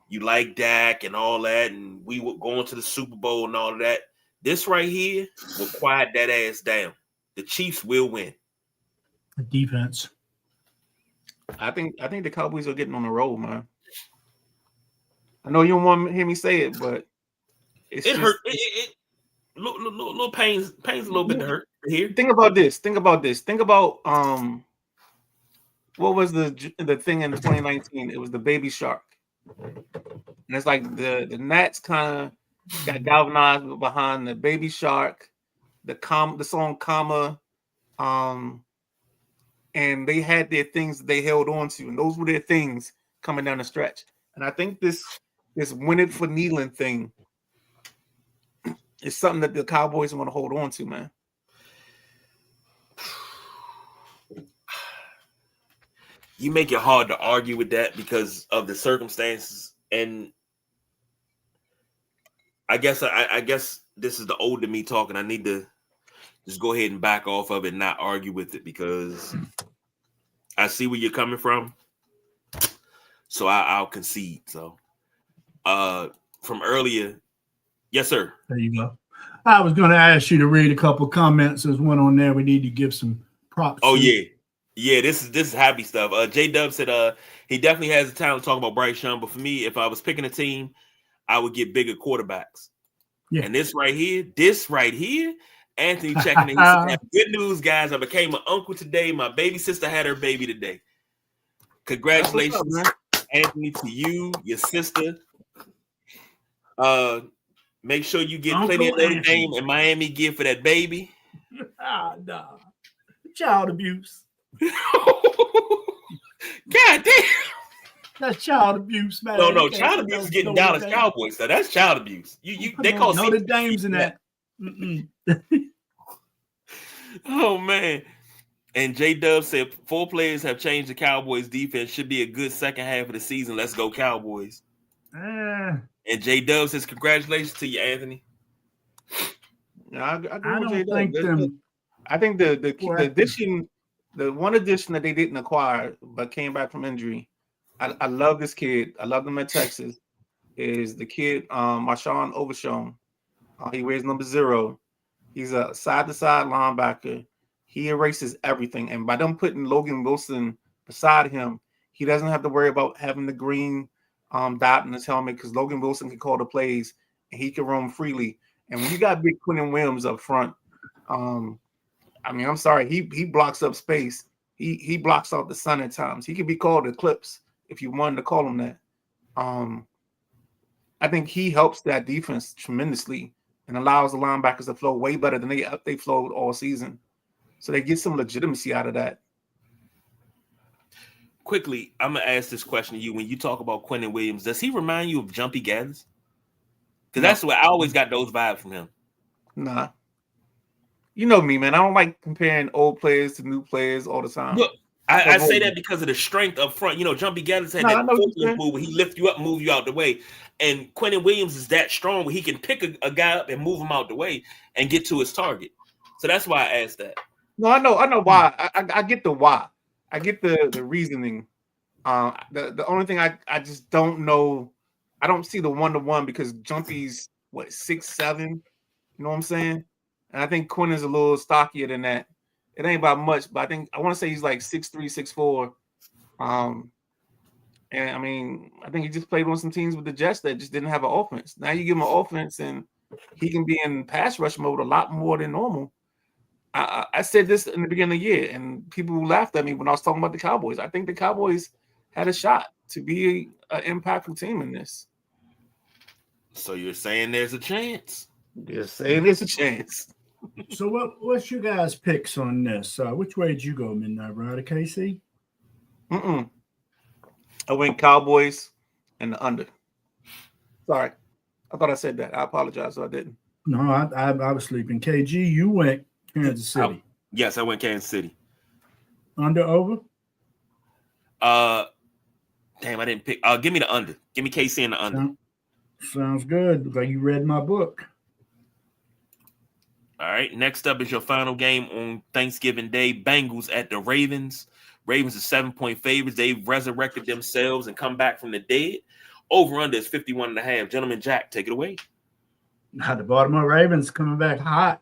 you like Dak and all that, and we were going to the Super Bowl and all of that. This right here will quiet that ass down. The Chiefs will win. The defense. I think the Cowboys are getting on the road, man. I know you don't want to hear me say it, but it hurt. Little pains a little bit to hurt here. Think about this. Think about what was the thing in 2019? It was the Baby Shark, and it's like the Nats kind of got galvanized behind the Baby Shark, the song "Comma," and they had their things that they held on to, and those were their things coming down the stretch. And I think this win it for Kneeland thing is something that the Cowboys want to hold on to, man. You make it hard to argue with that because of the circumstances, and I guess this is the older me talking. I need to just go ahead and back off of it and not argue with it, because I see where you're coming from. So I'll concede. So from earlier, yes, sir. There you go. I was going to ask you to read a couple of comments. There's one on there we need to give some props. Oh, yeah. Yeah, this is happy stuff. J-Dub said he definitely has the talent to talk about Bryce Young, but for me, if I was picking a team, I would get bigger quarterbacks. Yeah. And this right here, Anthony checking in. He said, good news, guys. I became an uncle today. My baby sister had her baby today. Congratulations, Anthony, to you, your sister. Make sure you get plenty of Notre Dame and Miami gear for that baby. Nah. Child abuse. God damn. That's child abuse, man. No, child abuse is getting Dallas Cowboys. So that's child abuse. They call Notre Dame's in that. Oh man. And J-Dub said 4 players have changed the Cowboys defense. Should be a good second half of the season. Let's go Cowboys. And J-Dub says congratulations to you, Anthony. I think the addition, the one addition that they didn't acquire but came back from injury. I love this kid. I love him at Texas. Is the kid Marshawn Overshown. He wears number 0. He's a side-to-side linebacker. He erases everything. And by them putting Logan Wilson beside him, he doesn't have to worry about having the green dot in his helmet, because Logan Wilson can call the plays and he can roam freely. And when you got big Quentin Williams up front, I'm sorry, he blocks up space. He blocks out the sun at times. He can be called Eclipse if you wanted to call him that. I think he helps that defense tremendously and allows the linebackers to flow way better than they flowed all season. So they get some legitimacy out of that. Quickly, I'm gonna ask this question to you. When you talk about Quinnen Williams, does he remind you of Jumpy Gathers? Because that's what I always got those vibes from him. Nah. You know me, man. I don't like comparing old players to new players all the time. Look, I say that because of the strength up front. You know, Jumpy Gathers had that move where he lift you up and move you out the way. And Quinnen Williams is that strong where he can pick a guy up and move him out the way and get to his target. So that's why I asked that. No, I know why. I get the why. I get the reasoning. The only thing I just don't know. I don't see the 1-to-1 because Jumpy's 6'7". You know what I'm saying? And I think Quinnen's a little stockier than that. It ain't about much, but I want to say he's like 6'3", 6'4". And I mean, I think he just played on some teams with the Jets that just didn't have an offense. Now you give him an offense and he can be in pass rush mode a lot more than normal. I said this in the beginning of the year, and people laughed at me when I was talking about the Cowboys. I think the Cowboys had a shot to be an impactful team in this. So you're saying there's a chance? You're saying there's a chance. So what's your guys' picks on this? Which way did you go, Midnight Rider, KC? I went Cowboys and the under. Sorry. I thought I said that. I apologize if I didn't. No, I was sleeping. KG, you went Kansas City. Yes, I went Kansas City. Under, over? Damn, I didn't pick. Give me the under. Give me KC in the under. Sounds good. Looks like you read my book. All right. Next up is your final game on Thanksgiving Day. Bengals at the Ravens. Ravens are 7-point favorites. They've resurrected themselves and come back from the dead. Over under is 51.5. Gentleman Jack, take it away. Now the Baltimore Ravens coming back hot.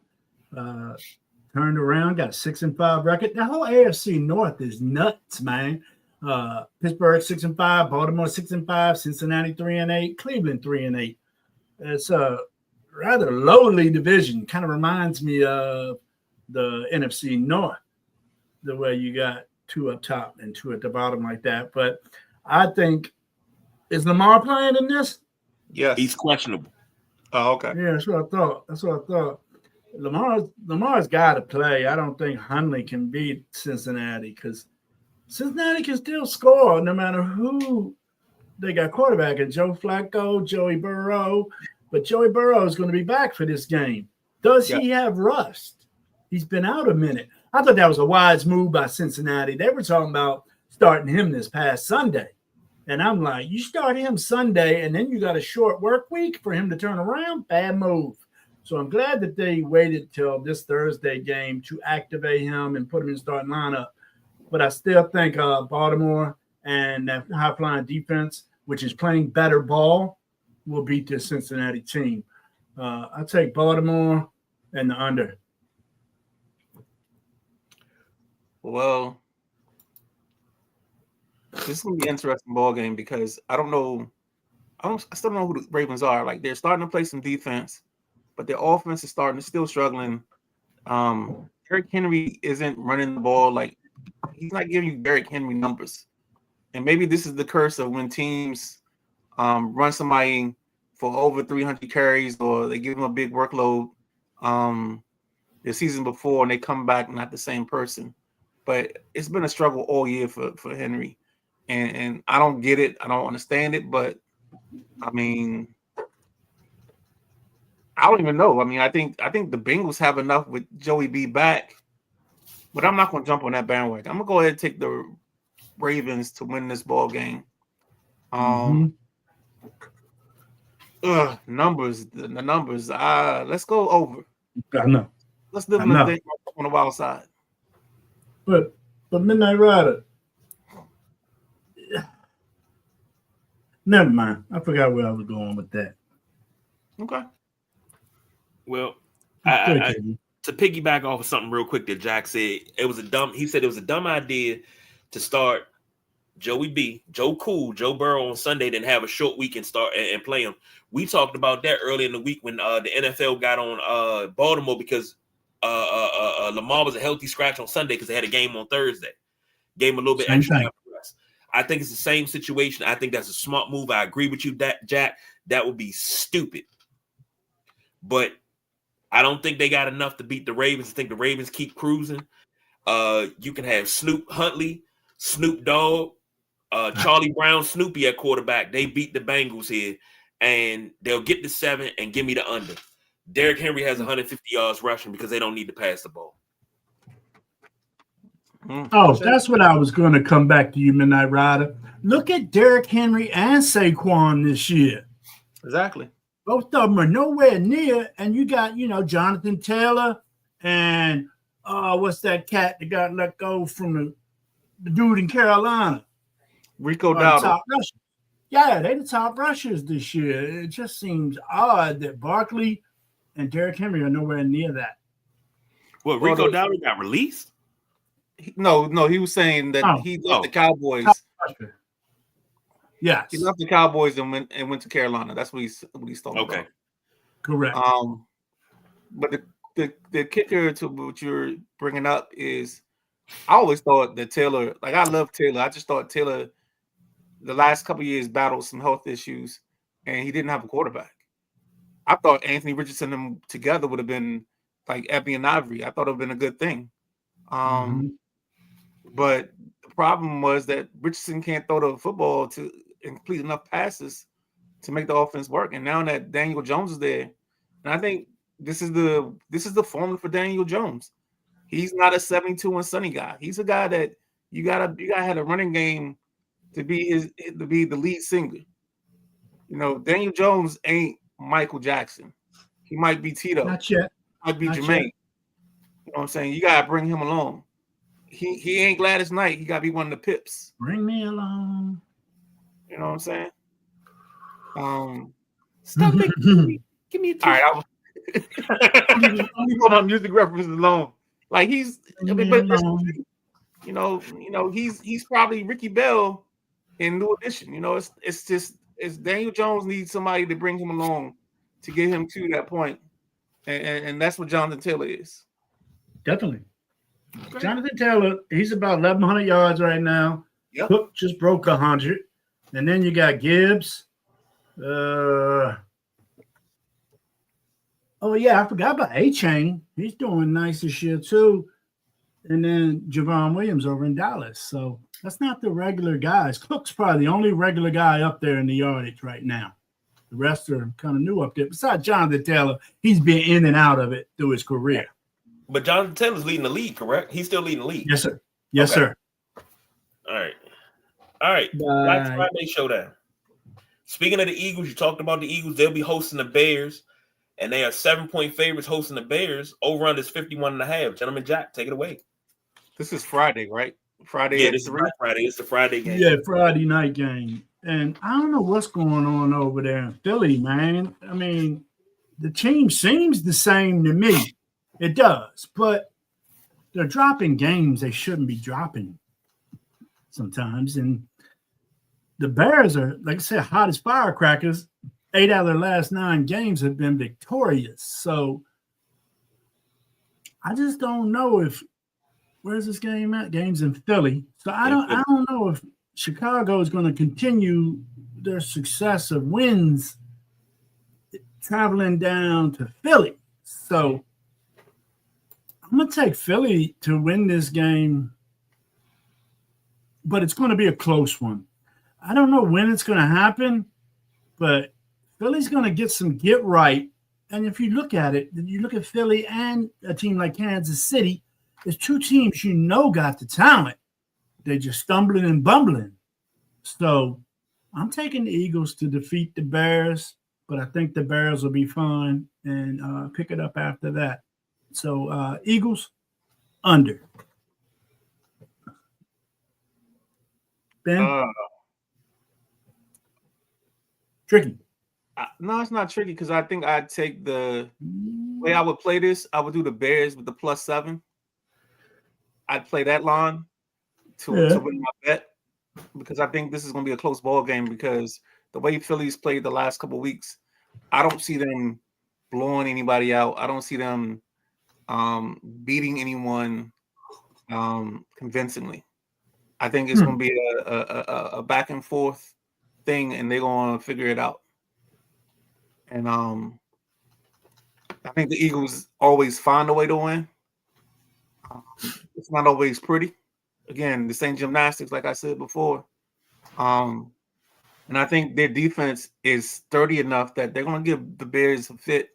Turned around, got a 6-5 record. The whole AFC North is nuts, man. Pittsburgh 6-5, Baltimore 6-5, Cincinnati 3-8, Cleveland 3-8. It's a rather lowly division. Kind of reminds me of the NFC North, the way you got 2 up top and 2 at the bottom like that. But I think, is Lamar playing in this? Yes, he's questionable. Oh, okay. Yeah, that's what I thought. Lamar's got to play. I don't think Hundley can beat Cincinnati because Cincinnati can still score no matter who they got quarterback. And Joe Flacco, Joey Burrow. But Joey Burrow is going to be back for this game. Does he have rust? He's been out a minute. I thought that was a wise move by Cincinnati. They were talking about starting him this past Sunday. And I'm like, you start him Sunday, and then you got a short work week for him to turn around? Bad move. So I'm glad that they waited till this Thursday game to activate him and put him in the starting lineup. But I still think Baltimore and that high-flying defense, which is playing better ball, will beat this Cincinnati team. I take Baltimore and the under. Well, this is going to be an interesting ball game because I still don't know who the Ravens are. Like, they're starting to play some defense, but their offense is still struggling. Derrick Henry isn't running the ball. Like, he's not giving you Derrick Henry numbers. And maybe this is the curse of when teams run somebody for over 300 carries or they give them a big workload the season before and they come back not the same person. But it's been a struggle all year for Henry. And I don't get it. I don't understand it. But, I mean, I don't even know. I mean, I think the Bengals have enough with Joey B back. But I'm not going to jump on that bandwagon. I'm going to go ahead and take the Ravens to win this ball game. Numbers. The numbers. Let's go over. I know. Let's live in the day on the wild side. But Midnight Rider. Never mind. I forgot where I was going with that. Okay. Well, to piggyback off of something real quick that Jack said, he said it was a dumb idea to start Joe Burrow on Sunday, then have a short week and start and play him. We talked about that early in the week when the NFL got on Baltimore because Lamar was a healthy scratch on Sunday because they had a game on Thursday. Gave him a little bit extra time for rest. I think it's the same situation. I think that's a smart move. I agree with you, Jack. That would be stupid. But I don't think they got enough to beat the Ravens. I think the Ravens keep cruising. You can have Snoop Huntley, Snoop Dogg, Charlie Brown, Snoopy at quarterback. They beat the Bengals here, and they'll get to 7 and give me the under. Derrick Henry has 150 yards rushing because they don't need to pass the ball. Oh, that's what I was going to come back to you, Midnight Rider. Look at Derrick Henry and Saquon this year. Exactly. Both of them are nowhere near, and you got, Jonathan Taylor and what's that cat that got let go from the dude in Carolina? Rico Dowdle. Yeah, they're the top rushers this year. It just seems odd that Barkley and Derrick Henry are nowhere near that. Well, Rico Dowdle got released? No, he was saying that he left the Cowboys. Yes. He left the Cowboys and went to Carolina. That's what he's talking about. Okay. Correct. But the kicker to what you're bringing up is I always thought that Taylor, like I love Taylor. I just thought Taylor the last couple of years battled some health issues and he didn't have a quarterback. I thought Anthony Richardson and them together would have been like Ebby and Ivory. I thought it would have been a good thing. But the problem was that Richardson can't throw the football to complete enough passes to make the offense work. And now that Daniel Jones is there, and I think this is the formula for Daniel Jones. He's not a 72 and sunny guy. He's a guy that you gotta have a running game to be the lead singer. Daniel Jones ain't Michael Jackson. He might be Tito. Not yet. Might be Not Jermaine. yet. You know what I'm saying? You gotta bring him along. He ain't Gladys Knight. He gotta be one of the Pips. Bring me along. You know what I'm saying? Stop it. Give me a two. All right, I'm going on music references alone. Like he's probably Ricky Bell in New Edition. It's Daniel Jones needs somebody to bring him along to get him to that point. And that's what Jonathan Taylor is. Definitely. Okay. Jonathan Taylor, he's about 1,100 yards right now. Yep. Cook just broke 100. And then you got Gibbs. I forgot about A-Chain. He's doing nice this year too. And then Javon Williams over in Dallas. So that's not the regular guys. Cook's probably the only regular guy up there in the yardage right now. The rest are kind of new up there. Besides Jonathan Taylor, he's been in and out of it through his career. But Jonathan Taylor's leading the league, correct? He's still leading the league. Yes, sir. Yes, sir. All right. Black Friday showdown. Speaking of the Eagles, you talked about the Eagles. They'll be hosting the Bears, and they are 7-point favorites hosting the Bears. Over under is 51.5. Gentleman Jack, take it away. This is Friday, right? Friday. Yeah, this is Friday. It's the Friday game. Yeah, Friday night game. And I don't know what's going on over there in Philly, man. I mean, the team seems the same to me. It does, but they're dropping games they shouldn't be dropping sometimes. And the Bears are, like I said, hot as firecrackers. 8 out of their last 9 games have been victorious. So I just don't know where's this game at? Game's in Philly. So I don't know if Chicago is going to continue their success of wins traveling down to Philly. So I'm going to take Philly to win this game, but it's going to be a close one. I don't know when it's going to happen, but Philly's going to get some get right. And if you look at it, you look at Philly and a team like Kansas City, there's 2 teams got the talent. They're just stumbling and bumbling. So I'm taking the Eagles to defeat the Bears, but I think the Bears will be fine and pick it up after that. So Eagles under. Ben? Tricky. No, it's not tricky because I think I'd take the way I would play this. I would do the Bears with the +7. I'd play that line to win my bet because I think this is going to be a close ball game because the way Philly's played the last couple of weeks, I don't see them blowing anybody out. I don't see them beating anyone convincingly. I think it's going to be a back and forth thing, and they're going to figure it out. And I think the Eagles always find a way to win. It's not always pretty. Again, the same gymnastics, like I said before. And I think their defense is sturdy enough that they're going to give the Bears a fit.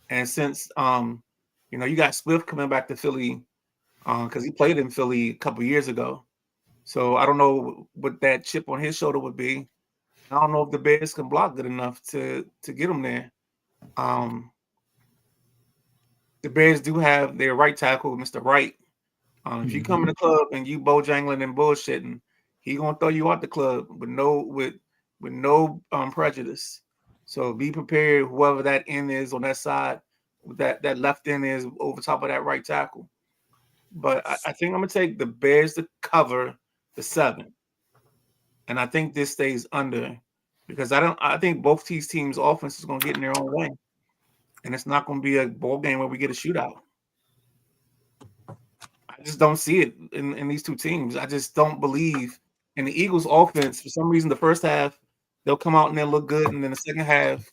And since you got Swift coming back to Philly, because he played in Philly a couple years ago. So I don't know what that chip on his shoulder would be. I don't know if the Bears can block good enough to get him there. The Bears do have their right tackle, Mr. Wright. If you come in the club and you bojangling and bullshitting, he gonna throw you out the club with no prejudice. So be prepared, whoever that end is on that side, that left end is over top of that right tackle. But I think I'm gonna take the Bears to cover the 7, and I think this stays under because I think both these teams' offense is gonna get in their own way, and it's not gonna be a ball game where we get a shootout. I just don't see it in these two teams. I just don't believe in the Eagles' offense. For some reason, the first half they'll come out and they'll look good, and then the second half,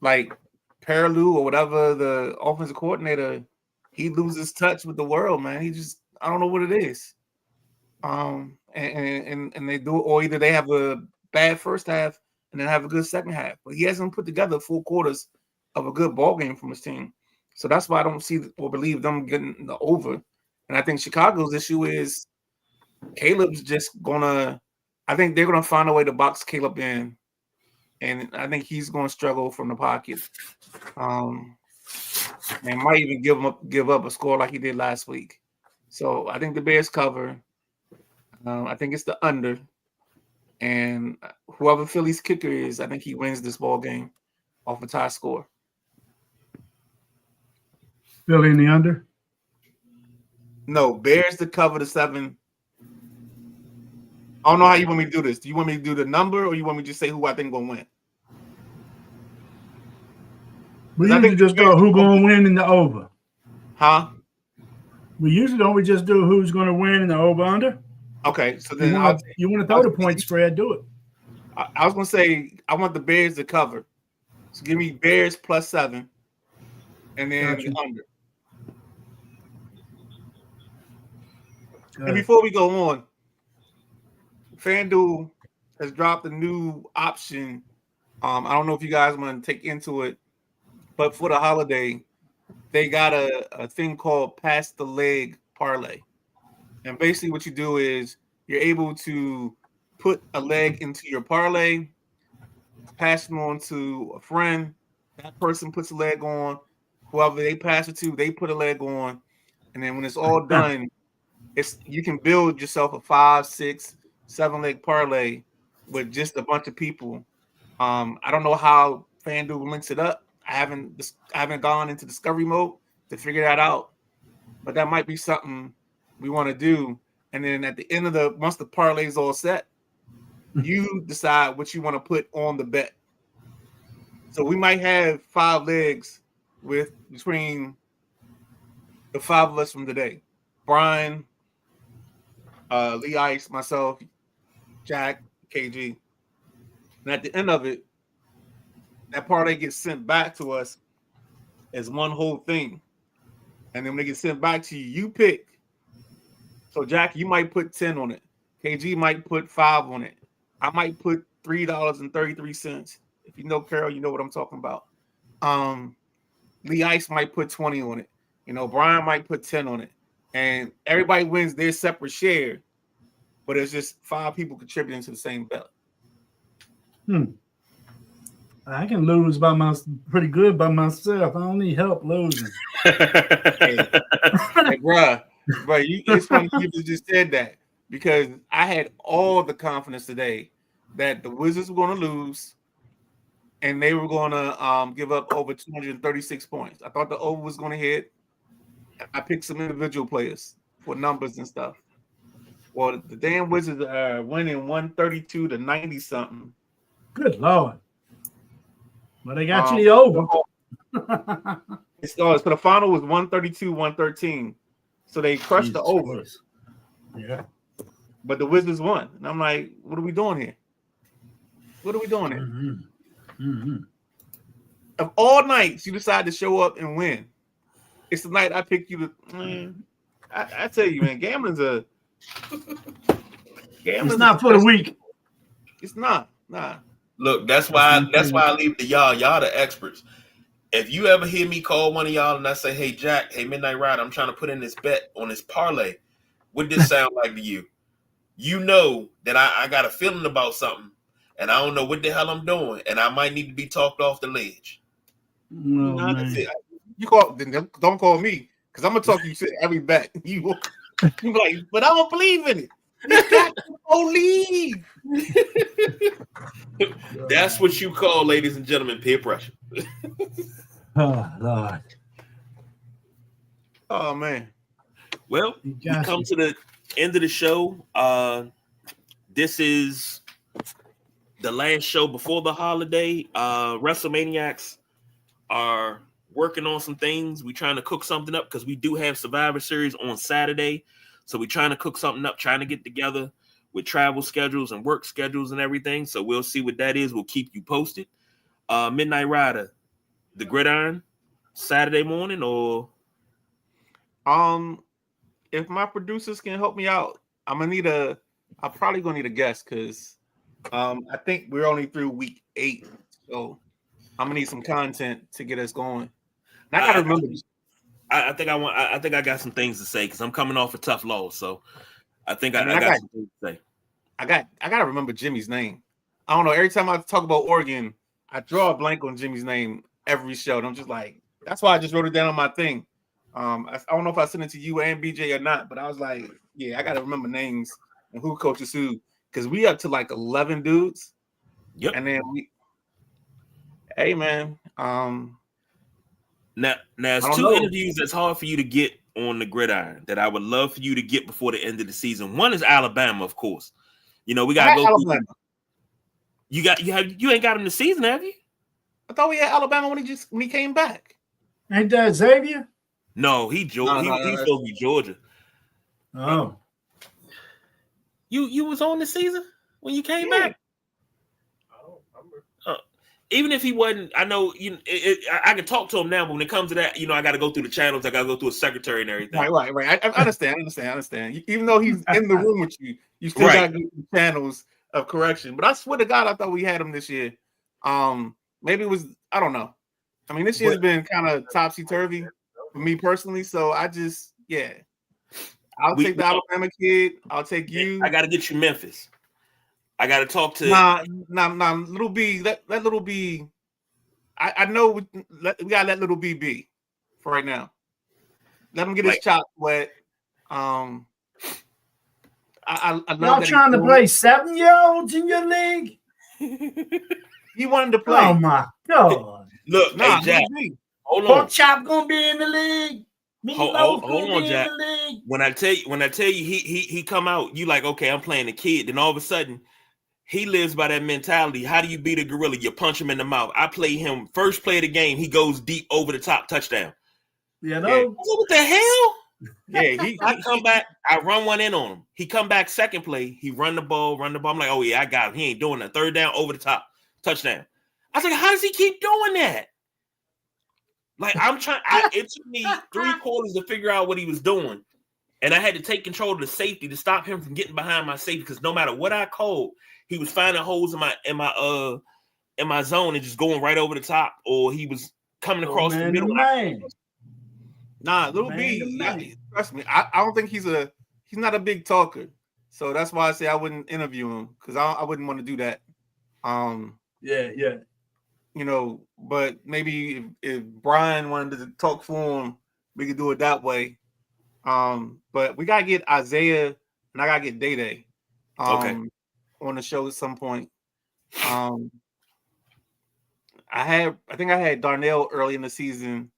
like Peralou or whatever the offensive coordinator, he loses touch with the world, man. I don't know what it is. And they do, or either they have a bad first half and then have a good second half. But he hasn't put together full quarters of a good ball game from his team. So that's why I don't see or believe them getting the over. And I think Chicago's issue is Caleb's just I think they're gonna find a way to box Caleb in. And I think he's gonna struggle from the pocket. And might even give up a score like he did last week. So I think the Bears cover. I think it's the under. And whoever Philly's kicker is, I think he wins this ball game off a tie score. Philly in the under? No, Bears to cover the 7. I don't know how you want me to do this. Do you want me to do the number or you want me to just say who I think going to win? We usually just go who's going to win in the over. Huh? We usually don't. We just do who's going to win in the over-under. Okay, so then you want to throw the point spread, do it. I was going to say I want the Bears to cover. So give me Bears plus 7 and then the under. And before we go on, FanDuel has dropped a new option. I don't know if you guys want to take into it, but for the holiday, they got a thing called Pass the Leg Parlay. And basically what you do is you're able to put a leg into your parlay, pass it on to a friend. That person puts a leg on. Whoever they pass it to, they put a leg on. And then when it's all done, you can build yourself a 5, 6, 7 leg parlay with just a bunch of people. I don't know how FanDuel links it up. I haven't gone into discovery mode to figure that out, but that might be something we want to do. And then at the end of once the parlay is all set, you decide what you want to put on the bet. So we might have 5 legs between the 5 of us from today: Brian, Lee Ice, myself, Jack, KG. And at the end of it, that parlay gets sent back to us as one whole thing. And then when they get sent back to you, you pick. So Jack, you might put 10 on it. KG might put 5 on it. I might put $3.33. If you know Carol, you know what I'm talking about. Lee Ice might put 20 on it. Brian might put 10 on it. And everybody wins their separate share, but it's just 5 people contributing to the same bet. I can lose pretty good by myself. I don't need help losing. Hey, bruh, it's funny you just said that because I had all the confidence today that the Wizards were going to lose and they were going to give up over 236 points. I thought the over was going to hit. I picked some individual players for numbers and stuff. Well, the damn Wizards are winning 132 to 90 something. Good Lord. Well, they got you the over. So the final was 132, 113. So they crushed the over. Yeah. But the Wizards won. And I'm like, what are we doing here? What are we doing here? Mm-hmm. Mm-hmm. Of all nights, you decide to show up and win. It's the night I picked you to. Man, I tell you, man, gambling's It's not for the weak. It's not. Nah. Look, that's why I leave it to y'all. Y'all the experts. If you ever hear me call one of y'all and I say, "Hey Jack, hey Midnight Rider, I'm trying to put in this bet on this parlay," what this sound like to you? You know that I got a feeling about something, and I don't know what the hell I'm doing, and I might need to be talked off the ledge. Oh, man. You don't call me because I'm gonna talk you to every bet. You like, but I don't believe in it. You got to believe. That's what you call, ladies and gentlemen, peer pressure. Oh, Lord. Oh man. Well, we come to the end of the show. This is the last show before the holiday. WrestleManiacs are working on some things. We're trying to cook something up because we do have Survivor Series on Saturday. So we're trying to cook something up, trying to get together with travel schedules and work schedules and everything. So we'll see what that is. We'll keep you posted. Midnight Rider, the Gridiron, Saturday morning or? If my producers can help me out, I'm probably gonna need a guest because I think we're only through week 8. So I'm gonna need some content to get us going. And I gotta remember. I think I got some things to say because I'm coming off a tough loss. So I think I got some things to say. I gotta remember Jimmy's name. I don't know. Every time I talk about Oregon, I draw a blank on Jimmy's name every show. And I'm just like, that's why I just wrote it down on my thing. I don't know if I sent it to you and BJ or not, but I was like, yeah, I gotta remember names and who coaches who because we up to like 11 dudes. Yep. And then hey man, Now it's 2 interviews that's hard for you to get on the Gridiron that I would love for you to get before the end of the season. One is Alabama, of course. You know, we gotta go through. You ain't got him this season, have you? I thought we had Alabama when he came back. Ain't that Xavier? No, he's supposed to be Georgia. Oh. You was on the season when you came back? Even if he wasn't, I know I can talk to him now, but when it comes to that, I got to go through the channels. I got to go through a secretary and everything. Right. I understand. Even though he's in the room with you, you still got to go through channels of correction. But I swear to God, I thought we had him this year. Maybe it was, I don't know. I mean, this year's been kind of topsy-turvy for me personally. So I'll take the Alabama kid. I'll take you. I got to get you Memphis. I got to talk to nah. Little B, let Little B. I know we gotta let Little B be for right now. Let him get his chops wet. I love y'all trying to play 7-year-olds in your league. He wanted to play. Oh my God! Look, hey Jack, hold on. Pork Chop gonna be in the league. Hold on, Jack. When I tell you, he come out. You like, okay, I'm playing the kid. Then all of a sudden. He lives by that mentality. How do you beat a gorilla? You punch him in the mouth. I play him first play of the game. He goes deep over the top touchdown. What the hell? Yeah, I come back. I run one in on him. He come back second play. He run the ball. I'm like, oh yeah, I got him. He ain't doing that. Third down over the top touchdown. I was like, how does he keep doing that? Like I'm trying. It took me 3 quarters to figure out what he was doing, and I had to take control of the safety to stop him from getting behind my safety because no matter what I called. He was finding holes in my zone and just going right over the top, or he was coming across the middle. Nah, Little B, trust me. I don't think he's not a big talker, so that's why I say I wouldn't interview him because I wouldn't want to do that. Yeah. But maybe if Brian wanted to talk for him, we could do it that way. But we gotta get Isaiah and I gotta get Day. Okay. On the show at some point. I think I had Darnell early in the season.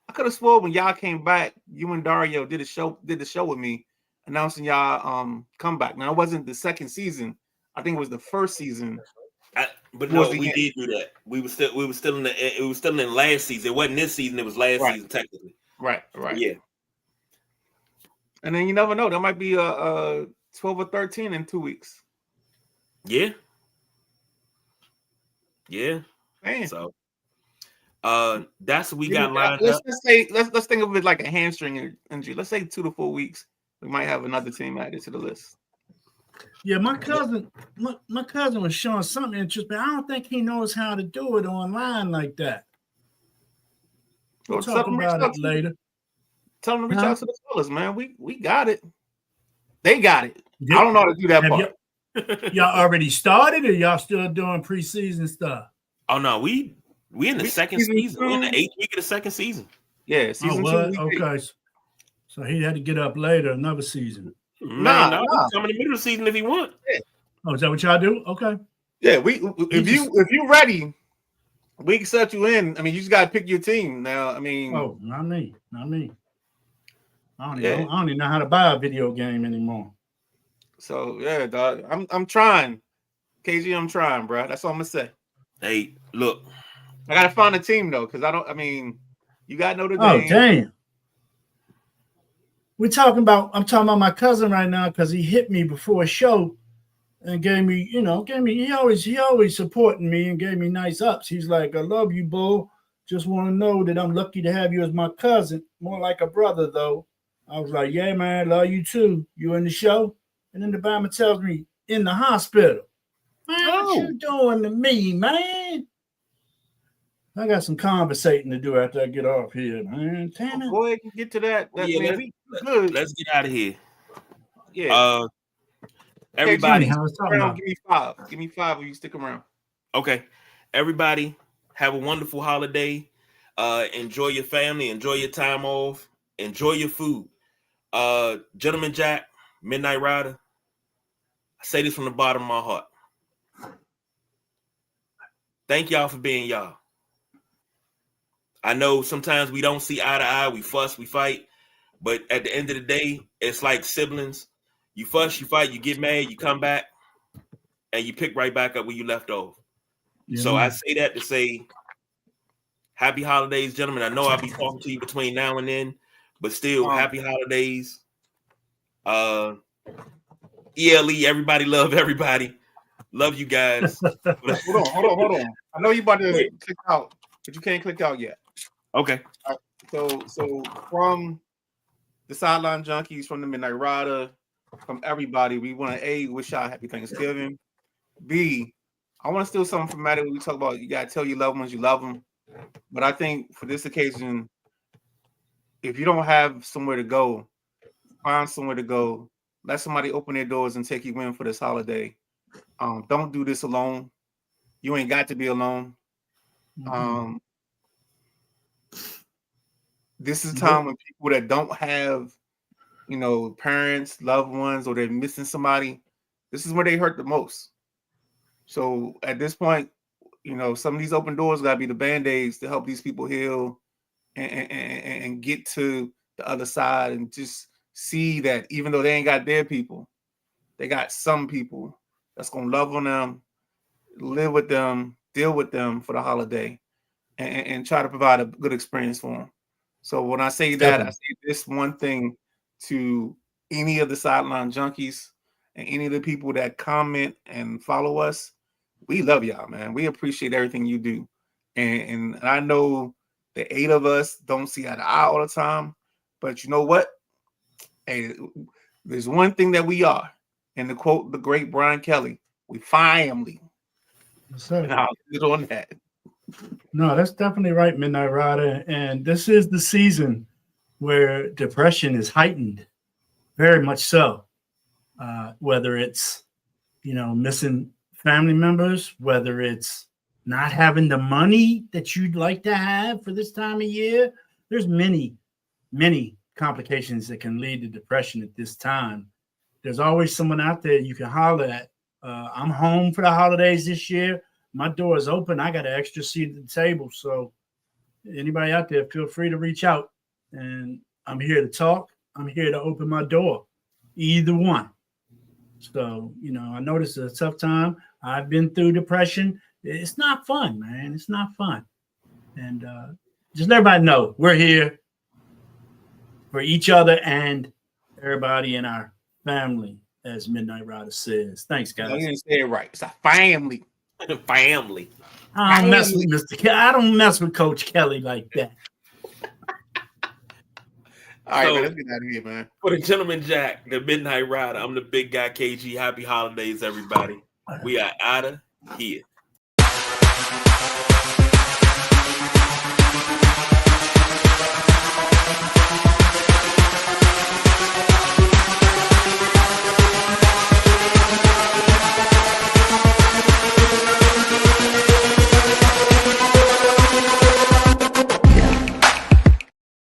I could have sworn when y'all came back, you and Dario did the show with me, announcing y'all comeback. Now it wasn't the second season. I think it was the first season. But no, we did do that. We were still in last season. It wasn't this season, it was last season technically. Right. Yeah. And then you never know. There might be a 12 or 13 in 2 weeks. Yeah. Man. So that's what we got lined let's up. say let's think of it like a hamstring injury. Let's say 2 to 4 weeks. We might have another team added to the list. Yeah, my cousin was showing something interesting, but I don't think he knows how to do it online like that. We'll talk about it later. Tell them to reach out to the fellas, man. We got it. They got it. I don't know how to do that part. Y'all already started, or y'all still doing preseason stuff? Oh no, we in the second season. We're in the 8th week of the second season. Yeah, season 2. Okay, so he had to get up later another season. Nah. Come in the middle of the season if he want. Yeah. Oh, is that what y'all do? Okay. Yeah, if you ready, we can set you in. I mean, you just gotta pick your team now. I mean, not me. I don't even know how to buy a video game anymore. So yeah, dog. I'm trying. KG, I'm trying, bro. That's all I'm gonna say. Hey, look. I gotta find a team though, because you gotta know the Oh, name. damn. I'm talking about my cousin right now because he hit me before a show and gave me, he always supporting me and gave me nice ups. He's like, I love you, Bull. Just want to know that I'm lucky to have you as my cousin, more like a brother, though. I was like, yeah, man, love you too. You in the show? And then the Bama tells me, in the hospital. Man, what you doing to me, man? I got some conversating to do after I get off here, man. Go ahead and get to that. Let's get out of here. Yeah. Everybody, give me 5. Give me 5 if you stick around. Okay. Everybody, have a wonderful holiday. Enjoy your family. Enjoy your time off. Enjoy your food. Gentleman Jack, Midnight Rider, I say this from the bottom of my heart. Thank y'all for being y'all. I know sometimes we don't see eye to eye. We fuss, we fight. But at the end of the day, it's like siblings. You fuss, you fight, you get mad, you come back, and you pick right back up where you left off. Yeah. So I say that to say happy holidays, gentlemen. I know I'll be talking to you between now and then, but still, happy holidays. ELE, everybody love everybody. Love you guys. Hold on. I know you about to click out, but you can't click out yet. Okay. So from the Sideline Junkies, from the Midnight Rider, from everybody, we want to A, wish y'all happy Thanksgiving. B, I want to steal something from Maddie when we talk about you gotta tell your loved ones you love them. But I think for this occasion, if you don't have somewhere to go, find somewhere to go. Let somebody open their doors and take you in for this holiday. Don't do this alone. You ain't got to be alone. This is time when people that don't have, parents, loved ones, or they're missing somebody, this is where they hurt the most. So at this point, some of these open doors got to be the Band-Aids to help these people heal and get to the other side and just see that even though they ain't got their people, they got some people that's going to love on them, live with them, deal with them for the holiday, and try to provide a good experience for them. So when I say that, I say this one thing to any of the Sideline Junkies and any of the people that comment and follow us. We love y'all, man. We appreciate everything you do. And I know the 8 of us don't see eye to eye all the time, but you know what? Hey, there's one thing that we are. And to quote the great Brian Kelly, we family. And I'll get on that. No, that's definitely right, Midnight Rider. And this is the season where depression is heightened, very much so. Whether it's, missing family members, whether it's not having the money that you'd like to have for this time of year. There's many, many complications that can lead to depression at this time. There's always someone out there you can holler at. I'm home for the holidays this year. My door is open. I got an extra seat at the table. So anybody out there, feel free to reach out. And I'm here to talk. I'm here to open my door. Either one. So, I know this is a tough time. I've been through depression. It's not fun, man. It's not fun. And just let everybody know we're here for each other and everybody in our family as Midnight Rider says. Thanks, No, guys. you didn't say it right. It's a family. Family. I don't mess with Mr. Kelly. I don't mess with Coach Kelly like that. All right, So- man, let's get out of here, man. For the Gentleman Jack, the Midnight Rider, I'm the big guy KG. Happy holidays, everybody. We are out of here.